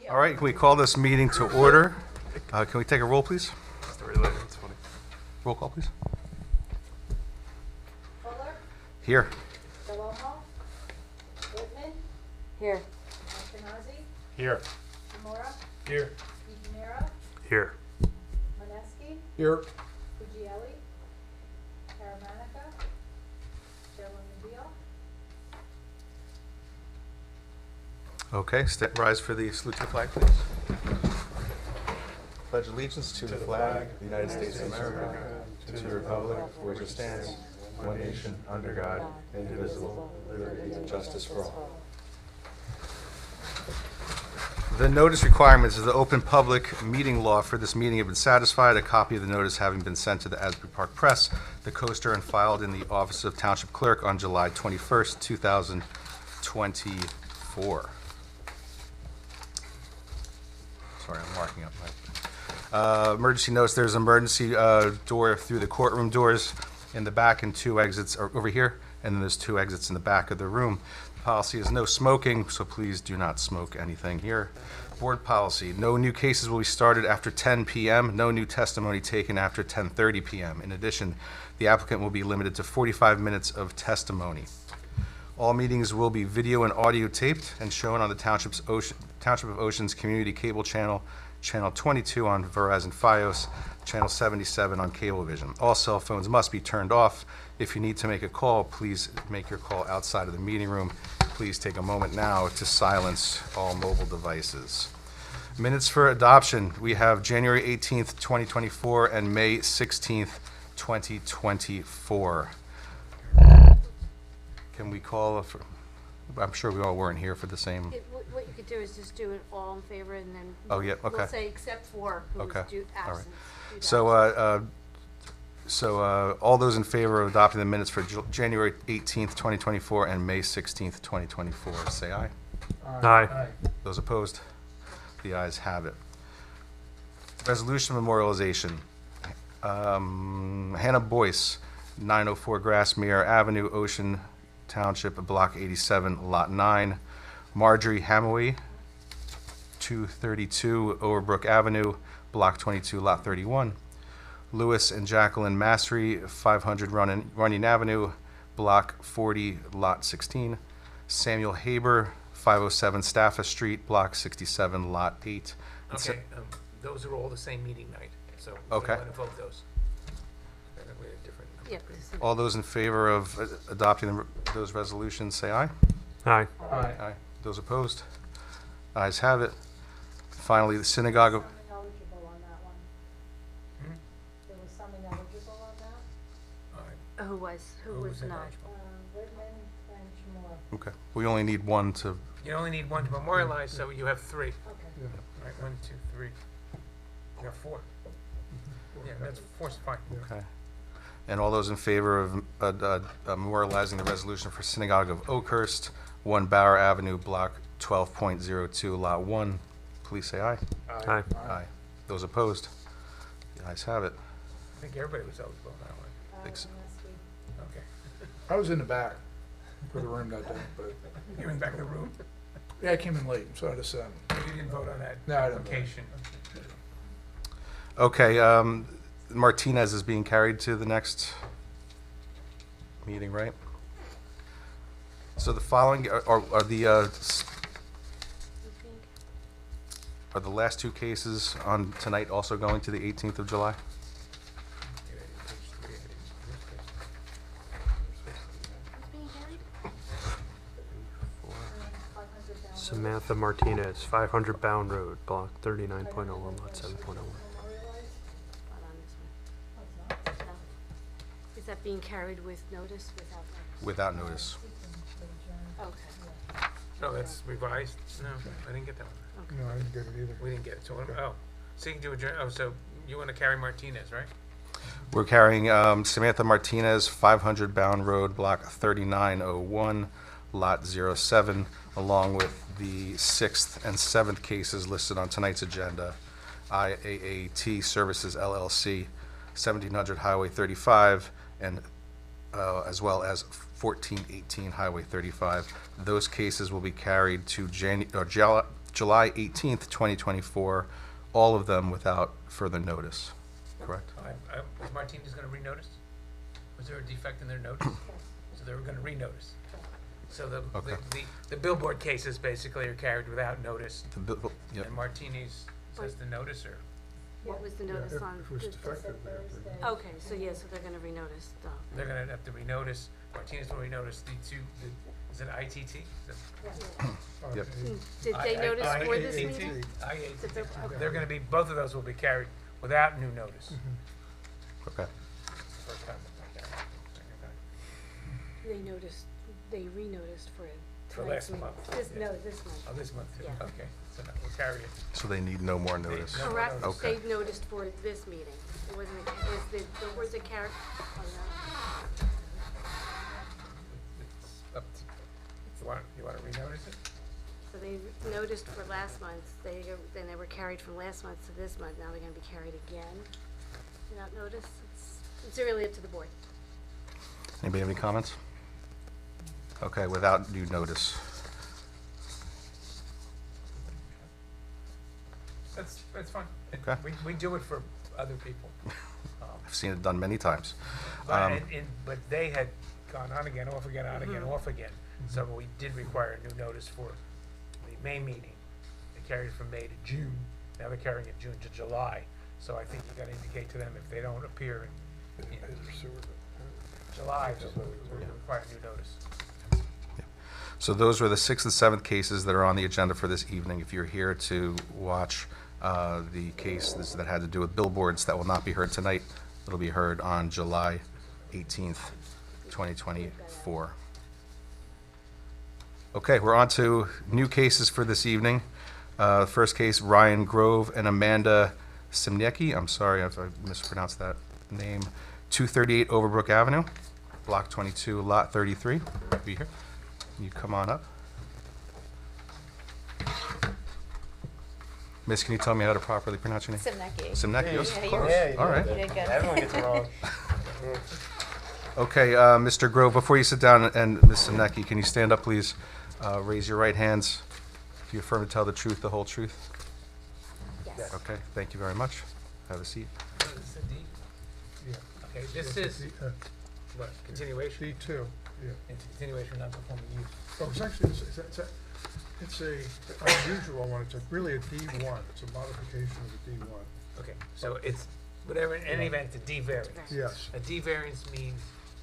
All right, can we call this meeting to order? Can we take a roll, please? It's funny. Roll call, please. Fuller, Here. Delomo, Whitman, Here. Ashkenazi, Here. Kimura, Here. DeGenero, Here. Moneski, Here. Fujielli, Karamanica, Delamadeo. Okay, rise for the salute to the flag, please. Pledge allegiance to the flag of the United States of America, to the republic for which it stands, one nation, under God, indivisible, with liberty and justice for all. The notice requirements of the open public meeting law for this meeting have been satisfied. A copy of the notice having been sent to the Asbury Park Press, the Coaster, and filed in the office of Township Clerk on July 21st, 2024. Sorry, I'm marking up my emergency notes. There's an emergency door through the courtroom doors in the back and two exits are over here, and then there's two exits in the back of the room. The policy is no smoking, so please do not smoke anything here. Board policy, no new cases will be started after 10 p.m., no new testimony taken after 10:30 p.m. In addition, the applicant will be limited to 45 minutes of testimony. All meetings will be video and audio taped and shown on the Township of Ocean's Community Cable Channel, Channel 22 on Verizon Fios, Channel 77 on Cablevision. All cell phones must be turned off. If you need to make a call, please make your call outside of the meeting room. Please take a moment now to silence all mobile devices. Minutes for adoption. We have January 18th, 2024 and May 16th, 2024. Can we call for, I'm sure we all weren't here for the same. What you could do is just do it all in favor and then. Oh, yeah, okay. We'll say except for who was Okay, due all right. absent. due to So, absence. all those in favor of adopting the minutes for January 18th, 2024 and May 16th, 2024, say aye. Aye. Those opposed? The ayes have it. Resolution memorialization. Hannah Boyce, 904 Grassmere Avenue, Ocean Township, Block 87, Lot 9. Marjorie Hamaway, 232 Overbrook Avenue, Block 22, Lot 31. Lewis and Jacqueline Mastery, 500 Running Avenue, Block 40, Lot 16. Samuel Haber, 507 Stafford Street, Block 67, Lot 8. Okay, those are all the same meeting night, so we Okay. want to vote those. We have different. Yeah, because All those in favor of adopting those resolutions, say aye. Aye. Aye. Those opposed? Ayes have it. Finally, the synagogue of, Some ineligible on that one. There was some ineligible on that. who was in not. eligible? Whitman and Kimura. okay, we only need one to, You only need one to memorialize, so you have three. Okay. All right, 1, 2, 3. You have 4. Yeah, that's 4's fine. okay. And all those in favor of memorializing the resolution for Synagogue of Oakhurst, 1 Bauer Avenue, Block 12.02, Lot 1, please say aye. Aye. Aye. Those opposed? The ayes have it. I think everybody was eligible on that one. Thanks. Moneski. Okay. I was in the back for the room that day, but You're in the back of the room? yeah, I came in late, so I just You didn't vote on that No, I didn't vote. application. Okay, Martinez is being carried to the next meeting, right? So the following are the last two cases on tonight also going to the 18th of July? Who's being carried? 500 down. Samantha Martinez, 500 Bound Road, Block 39.01, Lot 7.01. Memorialized? Not on this Oh, it's not. one. No. Is that being carried with notice, without notice? Without notice. Okay. No, that's revised? No, I didn't get that one. no, I didn't get it either. We didn't get it. So, so you can do adjourn, so you want to carry Martinez, right? We're carrying Samantha Martinez, 500 Bound Road, Block 3901, Lot 07, along with the 6th and 7th cases listed on tonight's agenda. IAAT Services LLC, 1700 Highway 35, and as well as 1418 Highway 35. Those cases will be carried to July 18th, 2024, all of them without further notice, correct? Was Martinez gonna renotice? Was there a defect in their notice? So they were gonna renotice. So Okay. the billboard cases basically are carried without notice, Yep. and Martinez says the notice, or? What was the Yeah, notice if on? it was the- defective, they have to- Thursday. Okay, so yeah, so they're gonna renotice the. They're gonna have to renotice, Martinez will renotice is it ITT? Yep. Did they notice for this IATT? meeting? IATT. Did they- okay. They're gonna be, both of those will be carried without new notice. Okay. First time they're carried. Second time. They renoticed for For tonight's last meeting. month, This, yeah. no, this month. Oh, this month too, Yeah. okay, so now we'll carry it. So they need no more notice? No. Correct, Okay. they noticed for this meeting. It wasn't, was the character, oh It's up to, you wanna renotice it? no. So they noticed for last month, then they were carried from last month to this month, now they're gonna be carried again without notice. It's really up to the board. Anybody have any comments? Okay, without due notice. That's fine. Okay. We do it for other people. I've seen it done many times. But they had gone on again, off again, on again, off again. So we did require a new notice for the May meeting. They carried it from May to June. Now they're carrying it June to July. So I think you gotta indicate to them if they don't appear in July, we require a new notice. So those were the 6th and 7th cases that are on the agenda for this evening. If you're here to watch the cases that had to do with billboards that will not be heard tonight, it'll be heard on July 18th, 2024. Okay, we're on to new cases for this evening. First case, Ryan Grove and Amanda Simniecki. I'm sorry if I mispronounced that name. 238 Overbrook Avenue, Block 22, Lot 33. Be here. You come on up. Miss, can you tell me how to properly pronounce your name? Simnecki. Simnecki, yes, Yeah, of you course. did. All right. You did good. Everyone gets it wrong. Okay, Mr. Grove, before you sit down, and Ms. Simnecki, can you stand up, please? Raise your right hands. Do you affirm to tell the truth, the whole truth? Yes. Okay, thank you very much. Have a seat. This is a D? Yeah. Okay, this is, what, continuation? D2, yeah. Into continuation of non-conforming use. Oh, it's actually, it's a unusual one. It's really a D1. It's a modification of a D1. Okay, so it's, whatever, in any event, it's a D variance. Yes. A D variance means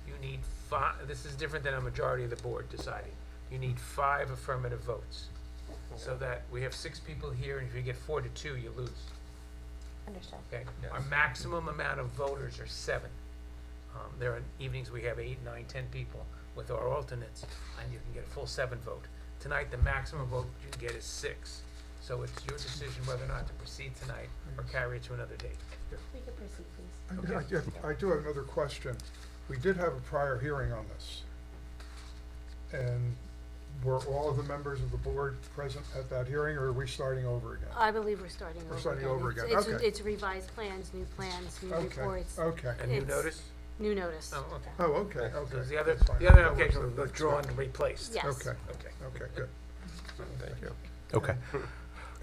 you need five, this is different than a majority of the board deciding. You need 5 affirmative votes. So that we have 6 people here, and if you get 4 to 2, you lose, Understood. okay? Our maximum amount of voters are 7. There are evenings we have 8, 9, 10 people with our alternates, and you can get a full 7 vote. Tonight, the maximum vote you can get is 6. So it's your decision whether or not to proceed tonight or carry it to another date. We could proceed, please. I do have another question. We did have a prior hearing on this. And were all of the members of the board present at that hearing, or are we starting over again? I believe we're starting over. We're starting over again, It's- okay. It's revised plans, new reports, Okay. And you It's- notice? new notice. Oh, okay. Oh, okay, So okay. the other, That's fine. the other That application works, was that's withdrawn fine. and replaced. Yes. Okay, Okay. okay, good. Thank you. Okay.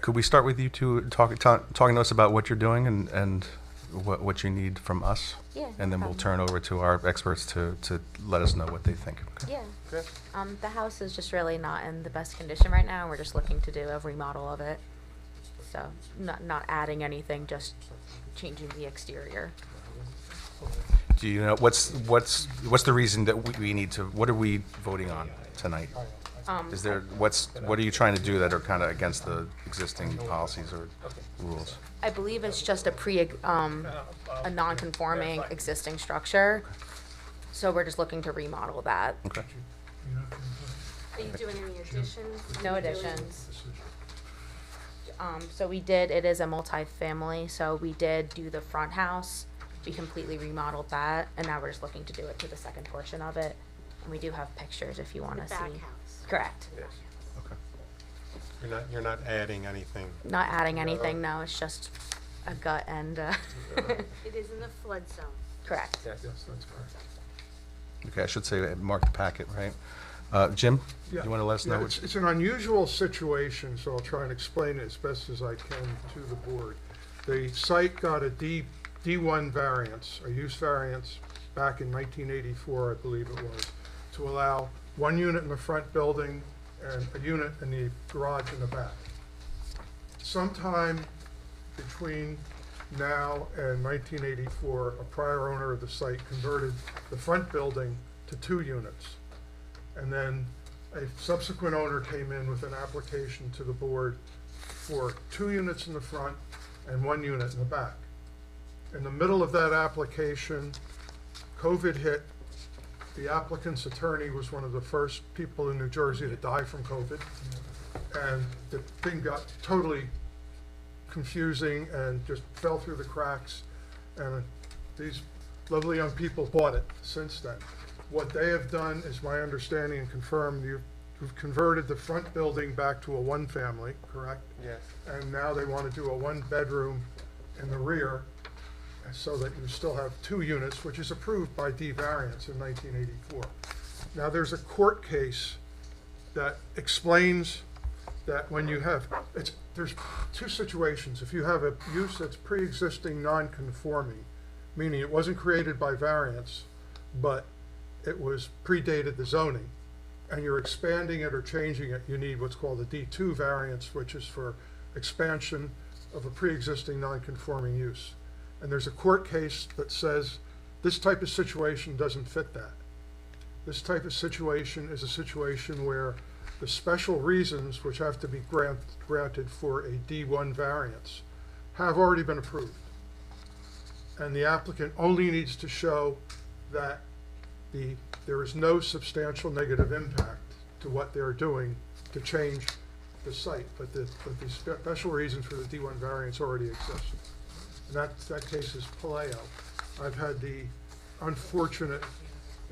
Could we start with you two talking to us about what you're doing and what you need from us? Yeah. And then we'll turn over to our experts to let us know what they think. Okay? Yeah. Good. The house is just really not in the best condition right now. We're just looking to do a remodel of it. So not adding anything, just changing the exterior. Do you know, what's the reason that we need to, what are we voting on tonight? Is there, what are you trying to do that are kind of against the existing policies or rules? I believe it's just a non-conforming existing structure. So we're just looking to remodel that. Okay. Are you doing any additions? No additions. So it is a multi-family, so we did do the front house. We completely remodeled that, and now we're just looking to do it to the second portion of it. And we do have pictures if you The wanna see. back house. Correct. Okay. You're not adding anything. Not adding anything, no, it's just a gut and, It is in the flood zone. correct. Yes, that's correct. Okay, I should say, mark the packet, right? Jim, Yeah. you want to let us know? Yeah, which- it's an unusual situation, so I'll try and explain it as best as I can to the board. The site got a D1 variance, a use variance, back in 1984, I believe it was, to allow one unit in the front building and a unit in the garage in the back. Sometime between now and 1984, a prior owner of the site converted the front building to 2 units. And then a subsequent owner came in with an application to the board for 2 units in the front and 1 unit in the back. In the middle of that application, COVID hit. The applicant's attorney was one of the first people in New Jersey to die from COVID. And the thing got totally confusing and just fell through the cracks. And these lovely young people bought it since then. What they have done, is my understanding and confirmed, you've converted the front building back to a one-family, correct? Yes. And now they want to do a one-bedroom in the rear, so that you still have 2 units, which is approved by D variance in 1984. Now, there's a court case that explains that when you have, there's 2 situations. If you have a use that's pre-existing non-conforming, meaning it wasn't created by variance, but it was predated the zoning, and you're expanding it or changing it, you need what's called a D2 variance, which is for expansion of a pre-existing non-conforming use. And there's a court case that says this type of situation doesn't fit that. This type of situation is a situation where the special reasons which have to be granted for a D1 variance have already been approved. And the applicant only needs to show that there is no substantial negative impact to what they're doing to change the site, but the special reason for the D1 variance already exists. And that case is Paleo. I've had the unfortunate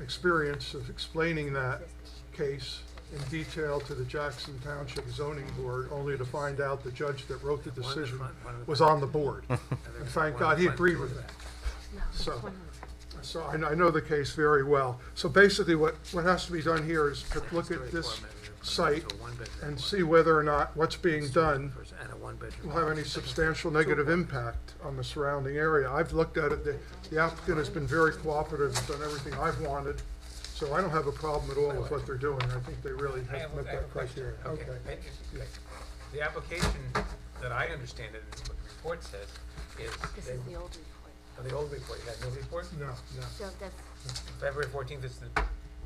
experience of explaining that case in detail to the Jackson Township Zoning Board, only to find out the judge that wrote the decision was on the board. And thank God, he agreed with that. So I know the case very well. So basically, what has to be done here is to look at this site and see whether or not what's being done will have any substantial negative impact on the surrounding area. I've looked at it, the applicant has been very cooperative, has done everything I've wanted, so I don't have a problem at all with what they're doing. I think they really have met that criteria. Okay. The application, that I understand it, and what the report says, is This they, is the old report. the old report, you got no report? No, So that's, February 14th is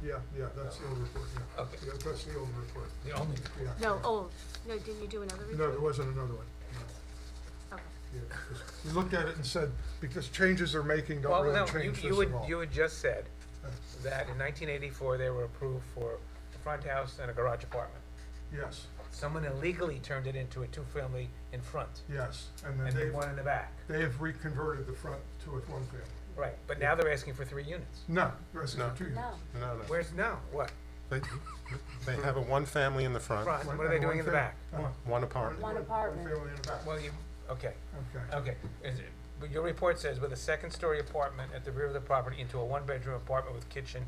yeah, that's the old report, yeah. Okay. Yeah, that's the old report. the only report. Yeah. no, old. No, didn't you do another report? No, there wasn't another one. Okay. Yeah, 'cause we looked at it and said, because changes they're making don't Well, really no, change this you at all. had just said that in 1984, they were approved for a front house and a garage apartment. Yes, Someone illegally turned it into a 2-family in front, yes, and then and one in the back. they have reconverted the front to a one family. Right, but now they're asking for 3 units. No, that's No. 2 units. No. No. Where's, no, what? They have a one family in the front, Front, what are they doing in the back? one apartment. One apartment. One family in the back. Well, okay, Okay. okay. But your report says with a 2nd-story apartment at the rear of the property into a 1-bedroom apartment with kitchen,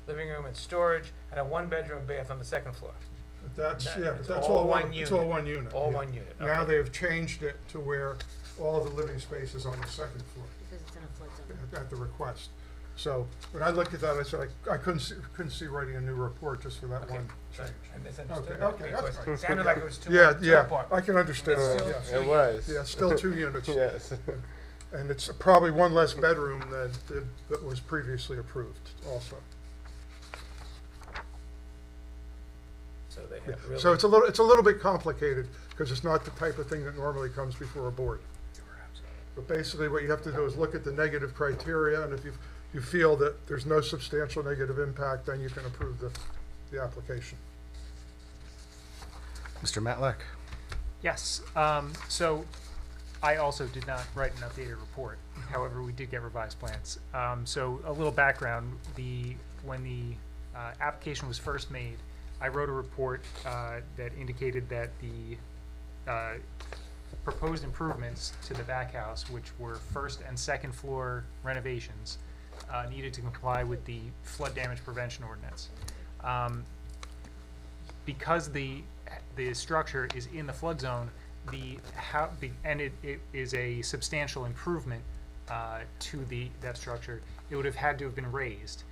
living room and storage, and a 1-bedroom bath on the 2nd floor. But That- but it's that's all all one one, it's unit. all one unit. All yeah. one unit, Now okay. they have changed it to where all the living space is on the 2nd floor Because it's in a flood zone. at the request. So when I looked at that, I said, I couldn't see writing a new report just for that Okay, one sorry, change. I misunderstood. Okay, that's Because fine. It sounded like it was two Yeah, two yeah, apartments. I can understand It's that, still yes. two It was. Yeah, still 2 units. Yes. And it's probably one less bedroom that was previously approved also. So they Yeah. have really. So it's a little bit complicated because it's not the type of thing that normally comes before a board. But basically what you have to do is look at the negative criteria, and if you feel that there's no substantial negative impact, then you can approve the application. Mr. Matlack? Yes, so I also did not write an updated report. However, we did get revised plans. So a little background, when the application was first made, I wrote a report that indicated that the proposed improvements to the back house, which were 1st and 2nd floor renovations, needed to comply with the flood damage prevention ordinance. because the structure is in the flood zone, and it is a substantial improvement to that structure, it would have had to have been raised,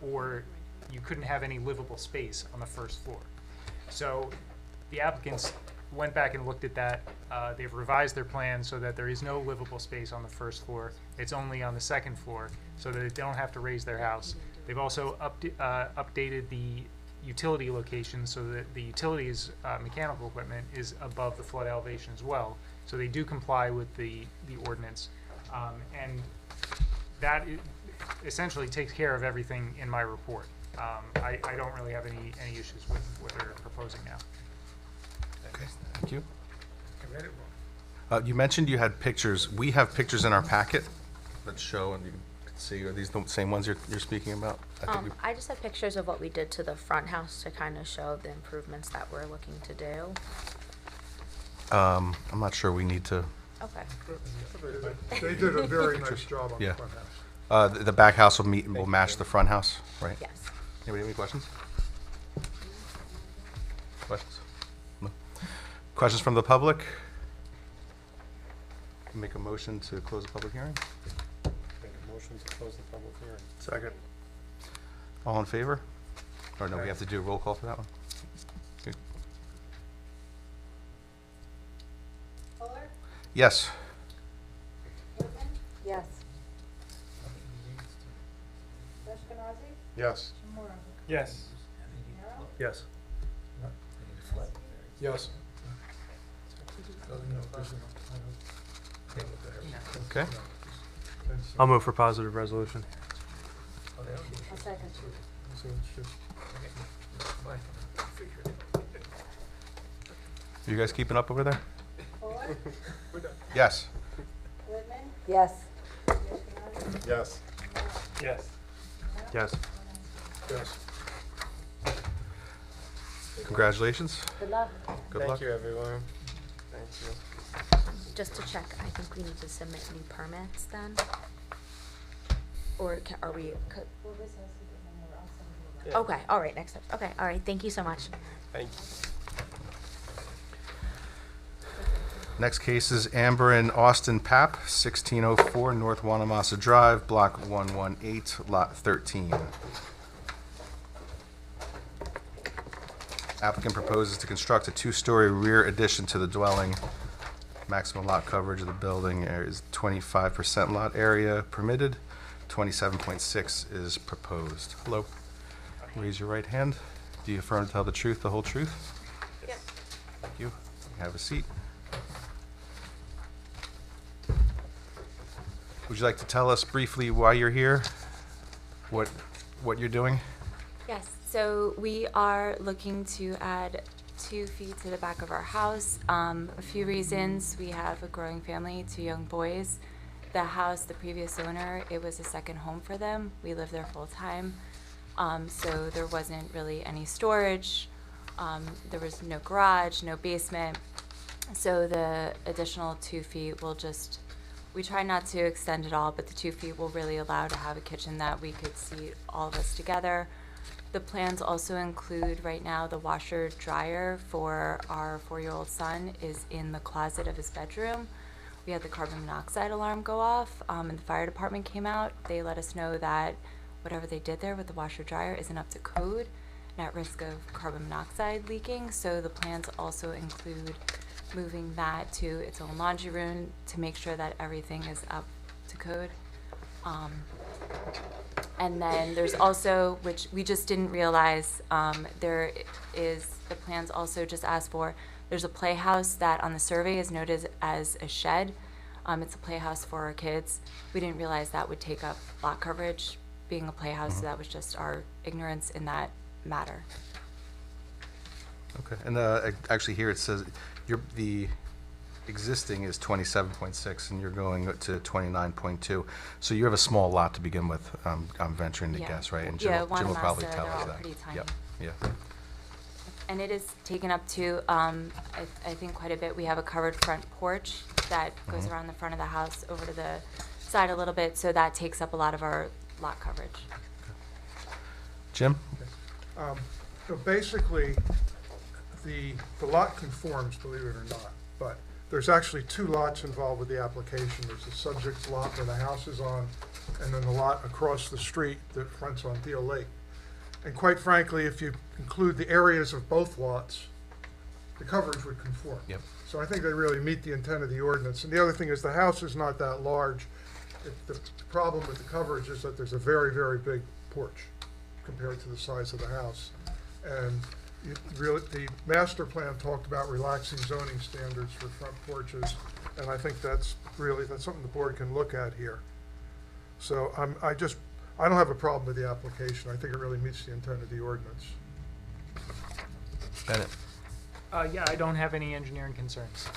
or you couldn't have any livable space on the first floor. So the applicants went back and looked at that. They've revised their plan so that there is no livable space on the first floor. It's only on the second floor, so that they don't have to raise their house. They've also updated the utility location so that the utilities mechanical equipment is above the flood elevation as well. So they do comply with the ordinance. And that essentially takes care of everything in my report. I don't really have any issues with what they're proposing now. Okay, thank you. I read it wrong. You mentioned you had pictures. We have pictures in our packet that show, and you can see, are these the same ones you're speaking about? I think we- I just have pictures of what we did to the front house to kind of show the improvements that we're looking to do. I'm not sure we need to, Okay. They did a very nice job on the Yeah. front house. the back house will match the front house, right? Yes. Anybody have any questions? Questions? No? Questions from the public? Make a motion to close the public hearing? Make a motion to close the public hearing. Second. All in favor? Or no, we have to do a roll call for that one? Okay. Fuller, Yes. Whitman, Yes. Ashkenazi, Yes. Chamorro. Yes. Nero, Yes. Yes. Okay. I'll move for positive resolution. I'll second. So it's just, You guys keeping up over there? Fuller, Yes. Whitman, Yes. Ashkenazi, Yes. Yes. Yes. yes. Congratulations. Good luck. Good luck. Thank you, everyone. Thank you. Just to check, I think we need to submit new permits then? Or are we, well, this has to get more, I'll send you a okay, all right, next step. Okay, all right, thank you so much. Thank you. Next case is Amber and Austin Papp, 1604 North Wanamassa Drive, Block 118, Lot 13. Applicant proposes to construct a two-story rear addition to the dwelling. Maximum lot coverage of the building is 25% lot area permitted, 27.6 is proposed. Hello. Raise your right hand. Do you affirm to tell the truth, the whole truth? Yep. Thank you. Have a seat. Would you like to tell us briefly why you're here? What you're doing? Yes, so we are looking to add 2 feet to the back of our house. A few reasons. We have a growing family, 2 young boys. The house, the previous owner, it was a second home for them. We live there full time. So there wasn't really any storage. There was no garage, no basement. So the additional 2 feet will just, we try not to extend it all, but the 2 feet will really allow to have a kitchen that we could seat all of us together. The plans also include right now the washer dryer for our 4-year-old son is in the closet of his bedroom. We had the carbon monoxide alarm go off, and the fire department came out. They let us know that whatever they did there with the washer dryer isn't up to code and at risk of carbon monoxide leaking. So the plans also include moving that to its own laundry room to make sure that everything is up to code. And then there's also, which we just didn't realize, there is, the plans also just ask for, there's a playhouse that on the survey is noted as a shed. It's a playhouse for our kids. We didn't realize that would take up lot coverage, being a playhouse, so that was just our ignorance in that matter. Okay, and actually here it says the existing is 27.6 and you're going to 29.2. So you have a small lot to begin with, I'm venturing to Yeah. guess, right? And Yeah, Jim will probably Wanamassa, tell they're us all that. pretty tiny. Yep, yeah. And it is taken up to, I think quite a bit. We have a covered front porch that goes around the front of the house over to the side a little bit, so that takes up a lot of our lot coverage. Jim? So basically, the lot conforms, believe it or not, but there's actually two lots involved with the application. There's the subject lot where the house is on, and then the lot across the street that fronts on Deal Lake. And quite frankly, if you include the areas of both lots, the coverage would conform. Yep. So I think they really meet the intent of the ordinance. And the other thing is the house is not that large. The problem with the coverage is that there's a very, very big porch compared to the size of the house. And the master plan talked about relaxing zoning standards for front porches, and I think that's something the board can look at here. So I don't have a problem with the application. I think it really meets the intent of the ordinance. Bennett, Yeah, I don't have any engineering concerns.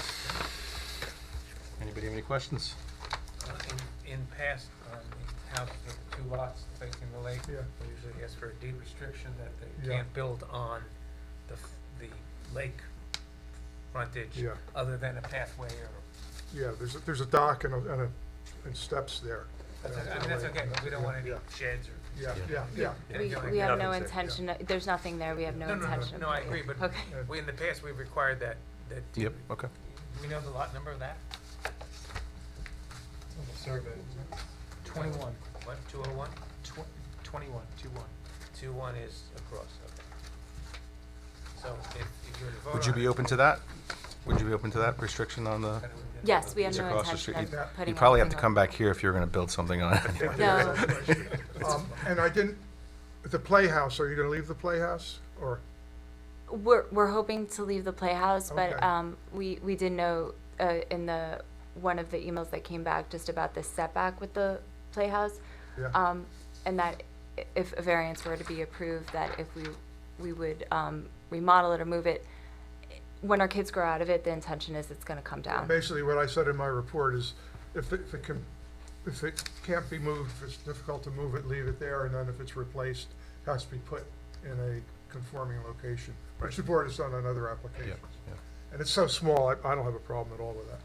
anybody have any questions? In past, houses with two lots facing the lake, Yeah. we usually ask for a deed restriction that they Yeah. can't build on the lake frontage Yeah. other than a pathway or, Yeah, there's a dock and steps there. I mean, that's okay, but we don't want any Yeah. sheds or. Yeah. We have no Nothing's there, intention, there's nothing there, we have no intention of No, I putting- agree, but Okay. in the past, we've required that. Yep, okay. Do we know the lot number of that? Survey. 21, What, 201? 21, 21. 21 is across, okay. So if you were to vote Would you on be it, open to that? Would you be open to that restriction on the? Yes, we have It's no across the intention street. of You- putting. You probably have to anything come back here if you're gonna build something on it. No. And the playhouse, are you gonna leave the playhouse, or? We're hoping to leave the playhouse, but Okay. we did know in the one of the emails that came back just about the setback with the playhouse, Yeah. and that if a variance were to be approved, that if we would remodel it or move it, when our kids grow out of it, the intention is it's going to come down. Basically, what I said in my report is, if it can't be moved, if it's difficult to move it, leave it there, and then if it's replaced, it has to be put in a conforming location, which the board has done on other applications. Yeah. And it's so small, I don't have a problem at all with that.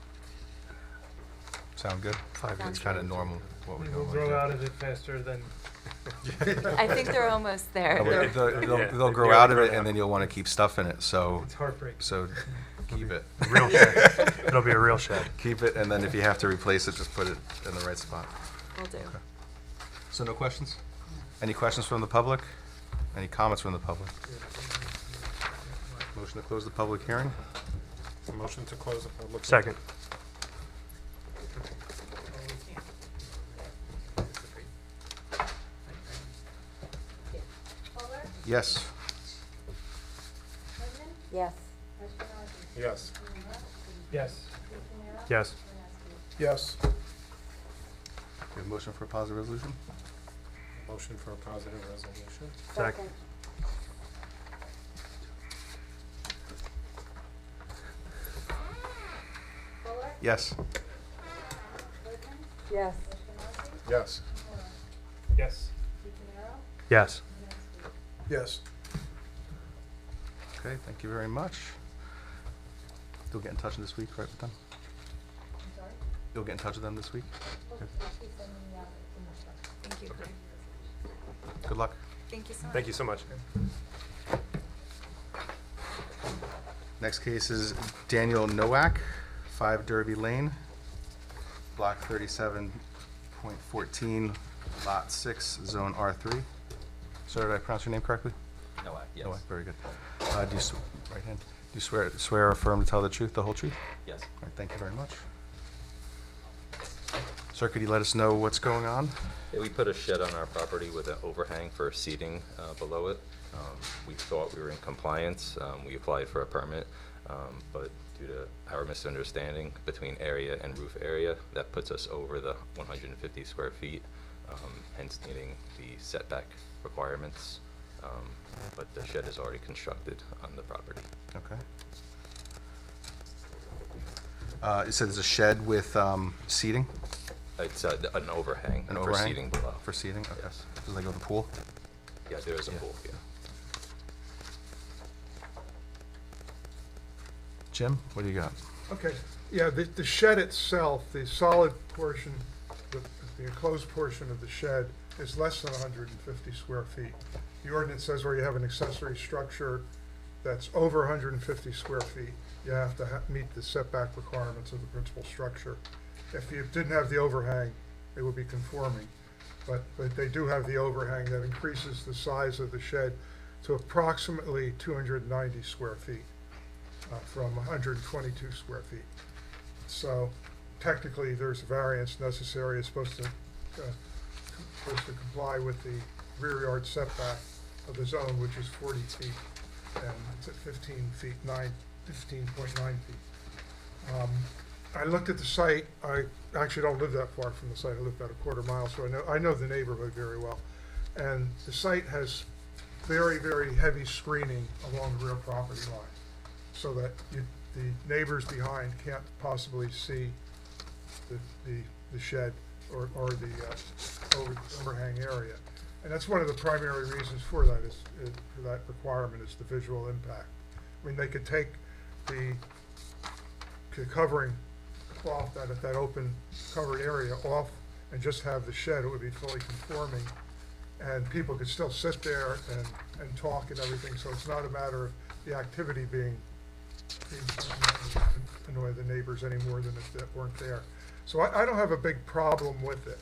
Sound good? It's kind of normal, what we We will normally grow do. out of it faster than. I think they're almost there. Oh, They're- They'll grow out of it, and then you'll want to keep stuff in it, so, It's heartbreaking. so keep it. Real shed. It'll be a real shed. Keep it, and then if you have to replace it, just put it in the right spot. Will do. So no questions? Any questions from the public? Any comments from the public? Motion to close the public hearing? Motion to close the public. Second. Fuller, Yes. Goodman, Yes. Ashkenazi, Yes. Luna, Yes. Dejanero, Yes. Renessky. Yes. We have a motion for a positive resolution? Motion for a positive resolution. Second. Fuller, Yes. Goodman, Yes. Ashkenazi, Yes. Luna, Yes. Dejanero, Yes. Renessky. Yes. Okay, thank you very much. You'll get in touch this week, right, with them? I'm sorry? You'll get in touch with them this week? Okay, she's sending me out the Thank you. Good luck. Thank you so much. Thank you so much. Next case is Daniel Nowak, 5 Derby Lane, block 37.14, lot 6, zone R3. Sir, did I pronounce your name correctly? Nowak, yes. Nowak, very good. Do you, right hand, do you swear or affirm to tell the truth, the whole truth? Yes. All right, thank you very much. Sir, could you let us know what's going on? Yeah, we put a shed on our property with an overhang for seating below it. We thought we were in compliance. We applied for a permit, but due to our misunderstanding between area and roof area, that puts us over the 150 square feet, hence needing the setback requirements. But the shed is already constructed on the property. Okay. You said there's a shed with seating? It's an overhang An for overhang? seating below. For seating? Okay. Yes. Does that go to the pool? Yeah, there is a Yeah. pool, yeah. Jim, what do you got? Okay, yeah, the shed itself, the solid portion, the enclosed portion of the shed is less than 150 square feet. The ordinance says where you have an accessory structure that's over 150 square feet, you have to meet the setback requirements of the principal structure. If you didn't have the overhang, it would be conforming. But they do have the overhang that increases the size of the shed to approximately 290 square feet from 122 square feet. So technically, there's a variance necessary. It's supposed to comply with the rear yard setback of the zone, which is 40 feet, and it's at 15.9 feet. I looked at the site. I actually don't live that far from the site. I live about a quarter mile, so I know the neighborhood very well. And the site has very, very heavy screening along the rear property line, so that the neighbors behind can't possibly see the shed or the overhang area. And that's one of the primary reasons for that for that requirement is the visual impact. I mean, they could take the covering cloth at that open covered area off and just have the shed. It would be fully conforming, and people could still sit there and talk and everything. So it's not a matter of the activity being annoy the neighbors any more than if that weren't there. So I don't have a big problem with it.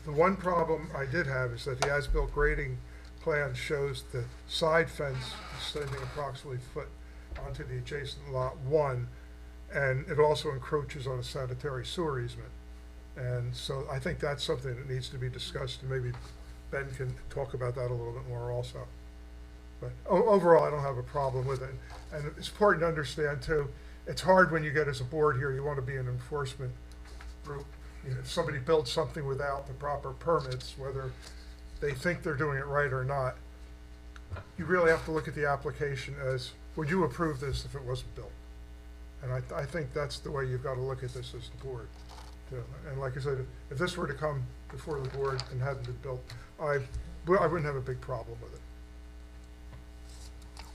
The one problem I did have is that the as-built grading plan shows the side fence extending approximately a foot onto the adjacent lot 1, and it also encroaches on a sanitary sewer easement. And so I think that's something that needs to be discussed, and maybe Ben can talk about that a little bit more also. But overall, I don't have a problem with it. And it's important to understand too, it's hard when you get as a board here, you want to be an enforcement group. You know, if somebody builds something without the proper permits, whether they think they're doing it right or not, you really have to look at the application as, would you approve this if it wasn't built? And I think that's the way you've got to look at this as the board. too. And like I said, if this were to come before the board and hadn't been built, I wouldn't have a big problem with it.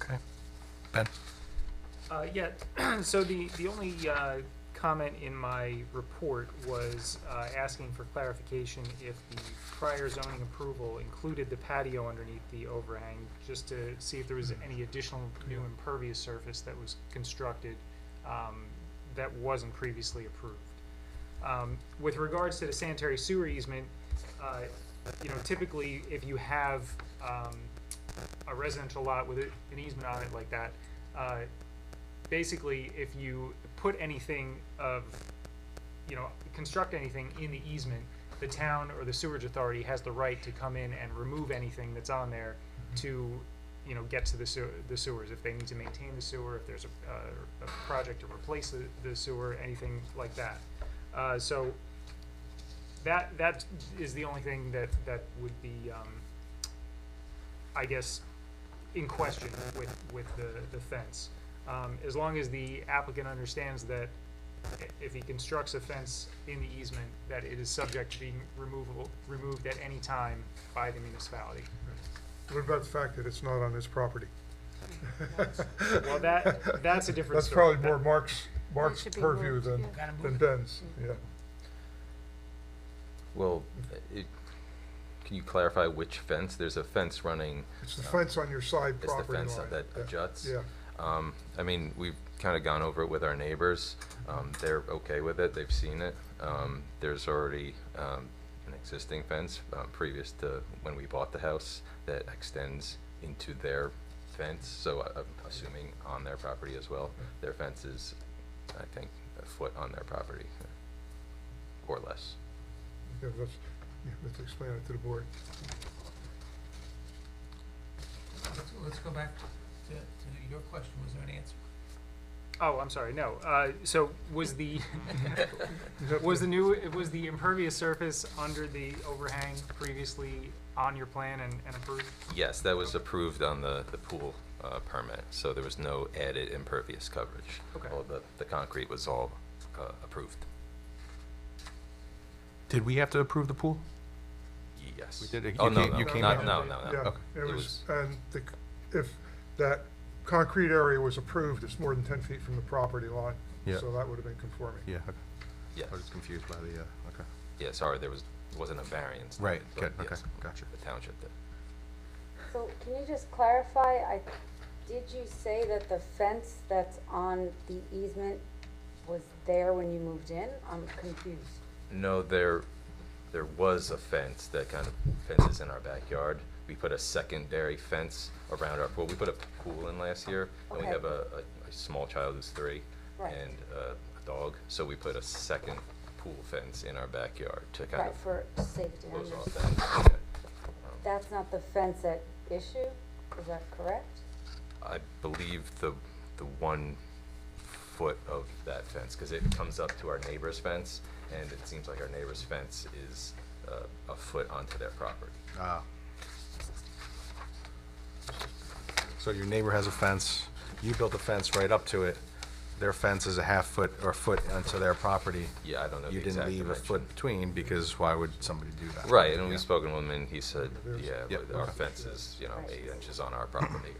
Okay. Ben? Yeah, so the only comment in my report was asking for clarification if the prior zoning approval included the patio underneath the overhang, just to see if there was any additional new impervious surface that was constructed that wasn't previously approved. With regards to the sanitary sewer easement, you know, typically if you have a residential lot with an easement on it like that, basically if you put anything of, you know, construct anything in the easement, the town or the sewerage authority has the right to come in and remove anything that's on there to, you know, get to the sewers, if they need to maintain the sewer, if there's a project to replace the sewer, anything like that. So that is the only thing that would be, I guess, in question with the fence. As long as the applicant understands that if he constructs a fence in the easement, that it is subject to being removed at any time by the municipality. What about the fact that it's not on his property? Well, that's a different That's story. probably more Mark's should be purview moved, than, yeah. than Ben's, yeah. Well, can you clarify which fence? There's a fence running. It's the fence on your side It's the property line. fence that Yeah. ajuts. Yeah. I mean, we've kind of gone over it with our neighbors. They're okay with it. They've seen it. There's already an existing fence previous to when we bought the house that extends into their fence. So I'm assuming on their property as well. Their fence is, I think, a foot on their property or less. Yeah, let's explain it to the board. Let's go back to your question. Was there an answer? Oh, I'm sorry. No. So was the the impervious surface under the overhang previously on your plan and approved? Yes, that was approved on the pool permit, so there was no added impervious coverage. Okay. All the concrete was all approved. Did we have to approve the pool? Yes. We did. Oh, no, You no, came not, in? no, no, no. Yeah, Okay. it was, and if that concrete area was approved, it's more than 10 feet from the property line. Yeah. So that would have been conforming. Yeah, okay. Yes. I was confused by the, okay. Yeah, sorry, wasn't a variance. Right, but good, yes, okay, gotcha. The township did. So can you just clarify, Did you say that the fence that's on the easement was there when you moved in? I'm confused. No, there was a fence that kind of fences in our backyard. We put a secondary fence around our pool. We put a pool in last year, and we Okay. have a small child who's 3 Right. and a dog. So we put a second pool fence in our backyard to kind Right, of for safety. close off understood. that. Yeah. That's not the fence at issue? Is that correct? I believe the 1 foot of that fence, because it comes up to our neighbor's fence, and it seems like our neighbor's fence is a foot onto their property. Ah. So your neighbor has a fence, you built a fence right up to it, their fence is a half foot or foot onto their property. Yeah, I don't know the You didn't exact leave a dimension. foot between, because why would somebody do that? Right, and Yeah. we've spoken with him, and he said, Yep. yeah, our fence is, 8 inches on our property,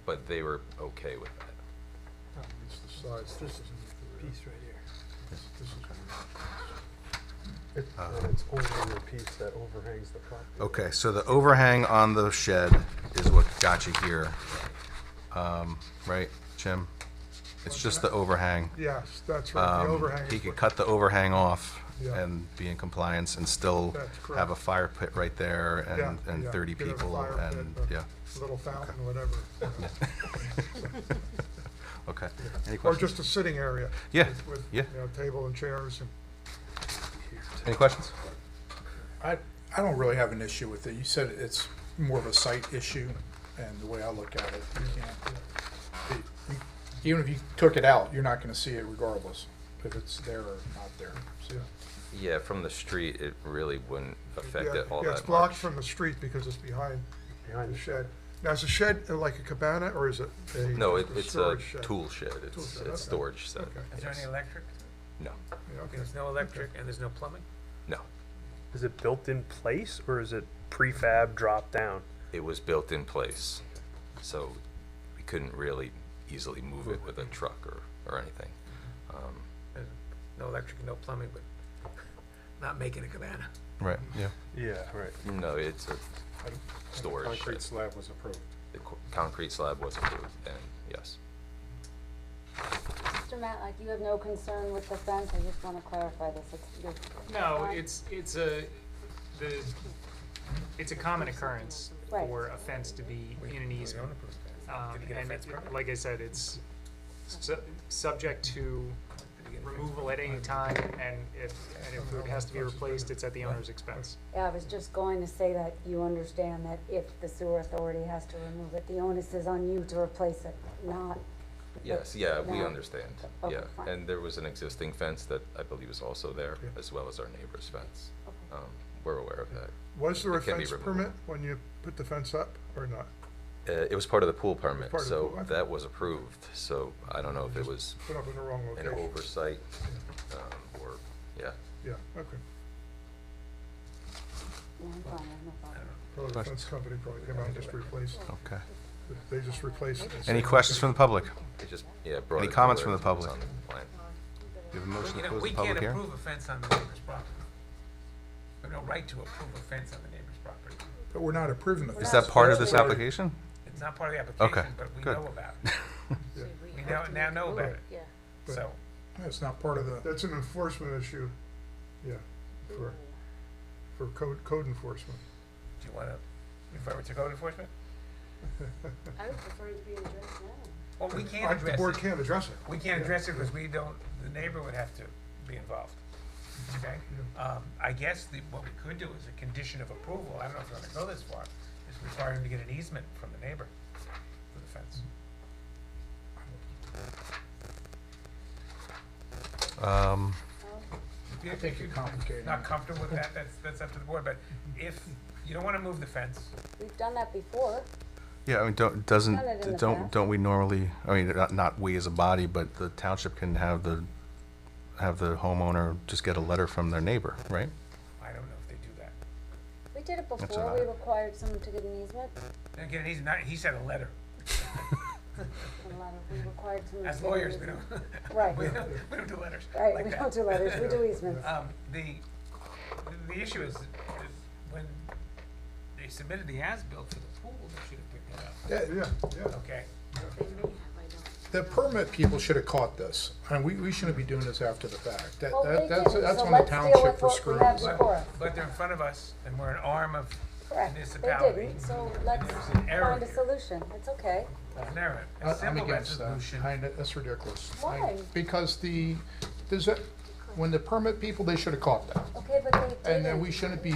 but they were okay with that. It's the size. This is Piece right here. It's only a piece that overhangs the property. Okay, so the overhang on the shed is what got you here, right, Jim? It's just the overhang. Yes, that's right, the overhang. He is could what- cut the overhang off Yeah. and be in compliance and still That's have a correct. fire pit right there Yeah, and yeah, 30 get a people fire pit, and, a yeah. Little fountain, whatever. Okay, any Or questions? just a sitting area. Yeah, With, yeah. table and chairs and. Any questions? I don't really have an issue with it. You said it's more of a site issue, and the way I look at it, even if you took it out, you're not gonna see it regardless, if it's there or not there. So, Yeah, from the street, it really wouldn't affect Yeah, it all yeah, that it's blocked much. from the street because it's behind Behind the the shed. Now, is the shed like a cabana, or is it a? No, just it's a storage shed? tool shed, Tool it's shed, okay. storage shed. Okay. Is there any electric? No, Yeah, okay. There's no electric and there's no plumbing? no. Is it built in place or is it prefab drop down? It was built in place, so we couldn't really easily move it with a truck or anything. There's no electric and no plumbing, but not making a cabana. Right, yeah. Yeah, right. No, it's a storage Concrete shed. slab was approved. The concrete slab was approved, and yes. Mr. Matlack, you have no concern with the fence? I just want to clarify this. No, it's a common occurrence Right. for a fence to be in an We don't easement. approve that. Did you get a And fence permit? like I said, it's subject to removal at any time, and if it has to be replaced, it's at the owner's expense. Yeah, I was just going to say that you understand that if the sewer authority has to remove it, the onus is on you to replace it, not. Yes, yeah, we No. understand, Okay, yeah. fine. And there was an existing fence that I believe is also there, as well as our neighbor's fence. Okay. We're aware of that. Was there a It can be fence removable. permit when you put the fence up, or not? It was part of the pool permit, part of the so pool, okay. that was approved, so I don't know if it was Put up in the wrong an location? oversight, or, yeah. Yeah, okay. No, I'm fine, I have no problem. Probably the fence company probably came out and just replaced it. Okay. They just replaced it. Any questions from the public? They just, yeah, brought Any it to comments where from the it was public? on the plan. Do you have a motion to You know, close we the can't public hearing? approve a fence on the neighbor's property. We have no right to approve a fence on the neighbor's property. But we're not approving the Is fence. that part of this That's- application? It's not part of the Okay, application, but we good. know about it. Yeah. We now know about it, Yeah. so. It's not part of the, That's an enforcement issue, yeah, for code enforcement. Do you want to refer it to code enforcement? I would prefer it to be addressed now. Well, we can't The address board it. can't address it. We can't address it because we don't, the neighbor would have to be involved. Okay? I guess what we could do is a condition of approval, I don't know if you want to go this far, is require him to get an easement from the neighbor for the fence. I think you're complicating Not it. comfortable with that, that's up to the board, but if you don't want to move the fence, We've done that before. Yeah, I mean, Done it in the past. don't we normally, I mean, not we as a body, but the township can have the homeowner just get a letter from their neighbor, right? I don't know if they do that. We did it That's before. all We right. required someone to get an easement. And again, he said a letter. We required someone to As get an lawyers, we easement. don't, Right. we don't do letters Right, like we that. don't do letters, we do easements. The issue is when, they submitted the as-built for the pool, they should have picked it up. Yeah, yeah. Okay. They may have, I don't. The permit people should have caught this, and we shouldn't be doing this after the fact. Well, they That's didn't, so on the let's deal township with for what we screwing have us up. before us. But they're in front of us, and we're an arm of Correct, they municipality. didn't, so let's There's an error find a here. solution, it's okay. An error. A I'm simple against that. resolution. That's ridiculous. Why? Because when the permit people, they should have caught that. Okay, but they didn't. And then we shouldn't be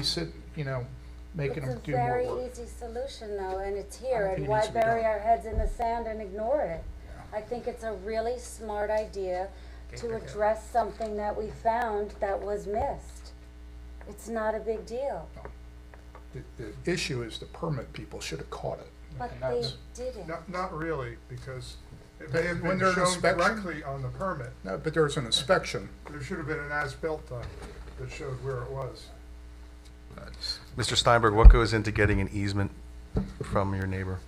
making them do more It's a work. very easy solution though, and it's here, think and it why needs to be bury done. our heads in the sand and ignore it? I think it's a really smart idea to address something that we found that was missed. It's not a big deal, The issue is the permit people should have caught it. but And they that's- didn't. Not really, because it may have When been there's shown inspection- directly on the permit. No, but there's an inspection. There should have been an as-built done that showed where it was. Mr. Steinberg, what goes into getting an easement from your neighbor?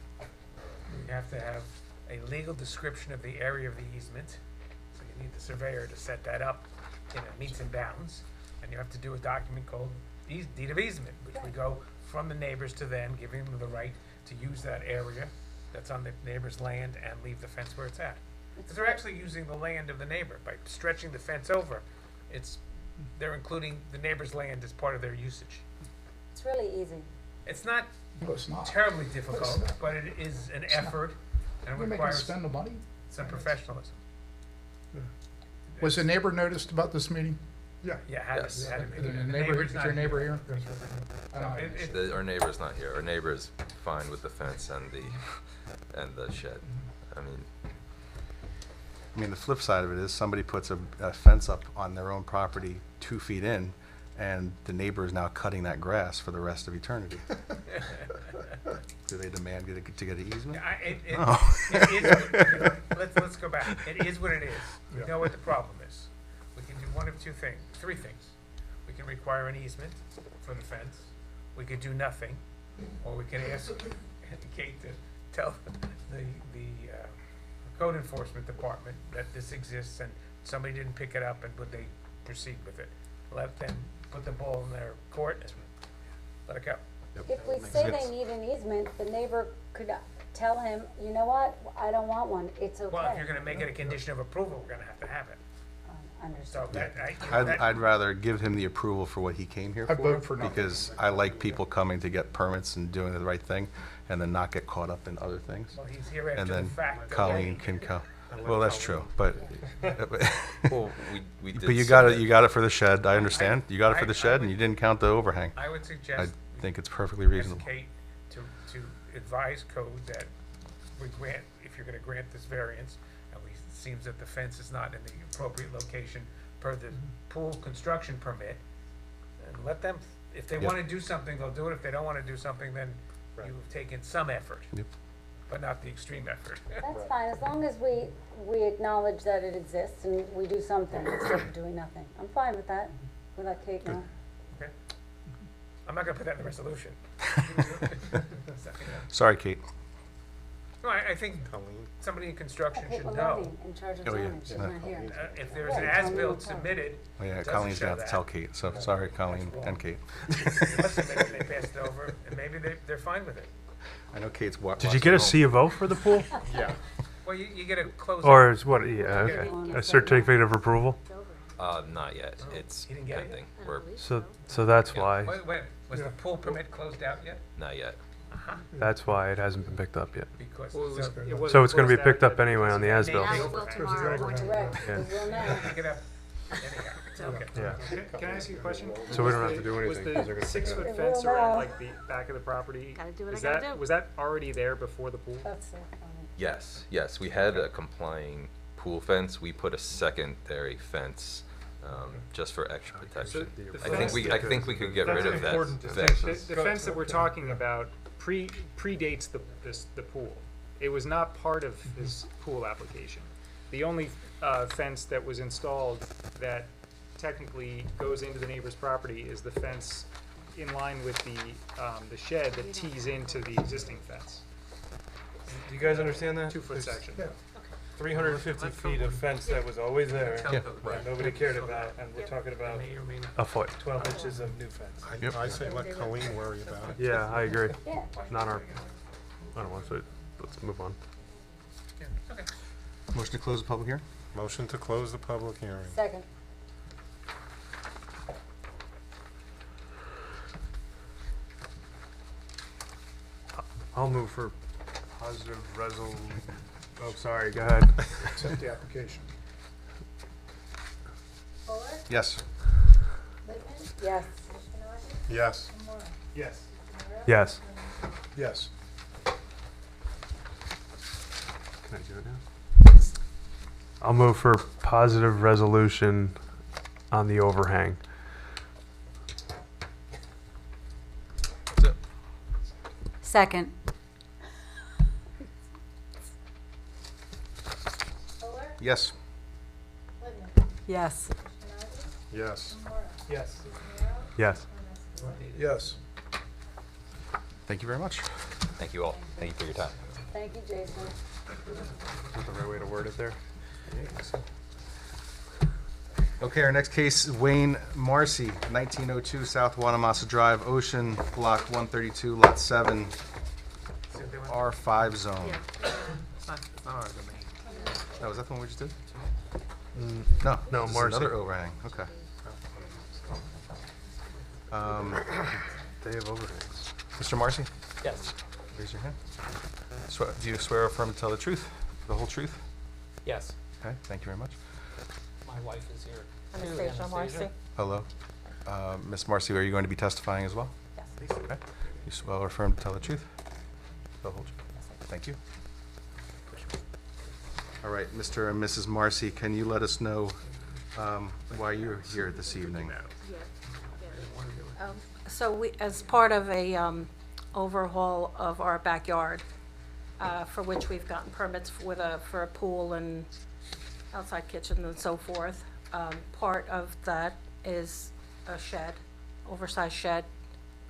You have to have a legal description of the area of the easement, so you need the surveyor to set that up in a meets and bounds, and you have to do a document called deed of easement, which would go from the neighbors to them, giving them the right to use that area that's on the neighbor's land and leave the fence where it's at. Because they're actually using the land of the neighbor by stretching the fence over. They're including the neighbor's land as part of their usage. It's really easy. It's not No, it's not. terribly difficult, but it is an effort and We're it making them requires spend the money. some professionalism. Was the neighbor noticed about this meeting? Yeah. Yeah, had Yes. it, had it. The The neighbor, neighbor's is not your neighbor here? So Our neighbor's not here. Our neighbor's fine with the fence and the shed. I mean, The flip side of it is somebody puts a fence up on their own property 2 feet in, and the neighbor is now cutting that grass for the rest of eternity. Do they demand to get an easement? No. Let's go back. It is what it is. We know what the problem is. We can do one of three things. We can require an easement for the fence. We could do nothing, or we can ask Kate to tell the code enforcement department that this exists and somebody didn't pick it up, and would they proceed with it? Let them put the ball in their court and let it go. If we say they need an easement, the neighbor could tell him, you know what, I don't want one, it's okay. Well, if you're gonna make it a condition of approval, we're gonna have it. So Understood. I'd rather give him the approval for what he came here I for. vote for no. Because I like people coming to get permits and doing the right thing, and then not get caught up in other things. Well, he's here And after the then fact. Colleen can come. Well, that's true, but, well, we did. but you submit- got it for the shed, I understand. You got it for I the shed, and would- you didn't count the overhang. I would I suggest think it's perfectly ask reasonable. Kate to advise code that we grant, if you're gonna grant this variance, and it seems that the fence is not in the appropriate location per the pool construction permit, and let them, if they Yep. wanna do something, they'll do it. If they don't wanna do something, then you've taken some effort, Yep. but not the extreme effort. That's fine, as long as we acknowledge that it exists and we do something instead of doing nothing. I'm fine with that. We'll let Kate know. Okay? I'm not gonna put that in the resolution. Sorry, Kate. No, I think somebody in construction Okay, should well, know. Lonnie, in charge of Oh, yeah. zoning, she's not here. If there's an Right, Colleen will as-built tell. submitted, Oh, yeah, doesn't Colleen's show gonna have to that. tell Kate, so sorry, Colleen and Kate. it was submitted, they passed it over, and maybe they're fine with it. I know Kate's wa- Did you get a C of O for the pool? Yeah. Well, you get a close. Or is what, yeah, okay. A certificate of approval? Not yet. It's You didn't get it? pending. I We're, don't believe So, so. so that's Yeah. why, Wait, was the pool permit closed out yet? not yet. that's why it hasn't been picked up yet. Because, So it's gonna be picked up anyway on the as-built. Now it will tomorrow. Correct, Yeah. we will know. pick it up anyhow. Okay. Yeah. Can I ask you a question? So we don't have to do Was anything, 'cause they're the gonna 6-foot It fence will around now. like the back of the property? Gotta do what is I gotta that- do. Was that already there before the pool? That's so funny. Yes, we had a complying pool fence. We put a secondary fence, just for extra protection. the I think we could get That's rid an of that important fence. The fence that we're talking about predates the pool. It was not part of his pool application. The only fence that was installed that technically goes into the neighbor's property is the fence in line with the shed that tees into the existing fence. Do you guys understand that? 2-foot section. Yeah. 350 feet of fence that was always there, Yeah. that nobody cared about, and we're talking about A foot. 12 inches of new fence. Yep. I say let Colleen worry about it. Yeah, I agree. Yeah. Not our, I don't want to, let's move on. Motion to close the public hearing? Motion to close the public hearing. Second. I'll move for positive oh, sorry, go ahead. Accept the application. Fuller? Yes. Lippman? Yes. Yes. Yes. Yes. Yes. Can I do it now? I'll move for positive resolution on the overhang. Second. Yes. Yes. Yes. Yes. Yes. Yes. Thank you very much. Thank you all. Thank you for your time. Thank you, Jason. Is that the right way to word it there? Okay, our next case is Wayne Marcy, 1902 South Wanamassa Drive, Ocean, Block 132, Lot 7, R5 zone. Oh, is that the one we just did? No. No, this is Marcy. another overhang, okay. They have overhangs. Mr. Marcy, Yes, raise your hand. Do you swear or affirm to tell the truth, the whole truth? yes. Okay, thank you very much. My wife is here. Anastasia Marcy. Hello. Ms. Marcy, are you going to be testifying as well? Yes. Okay. You swear or affirm to tell the truth, the whole truth? Thank you. All right, Mr. and Mrs. Marcy, can you let us know why you're here this evening? So we, as part of a overhaul of our backyard, for which we've gotten permits for a pool and outside kitchen and so forth, part of that is a shed, oversized shed,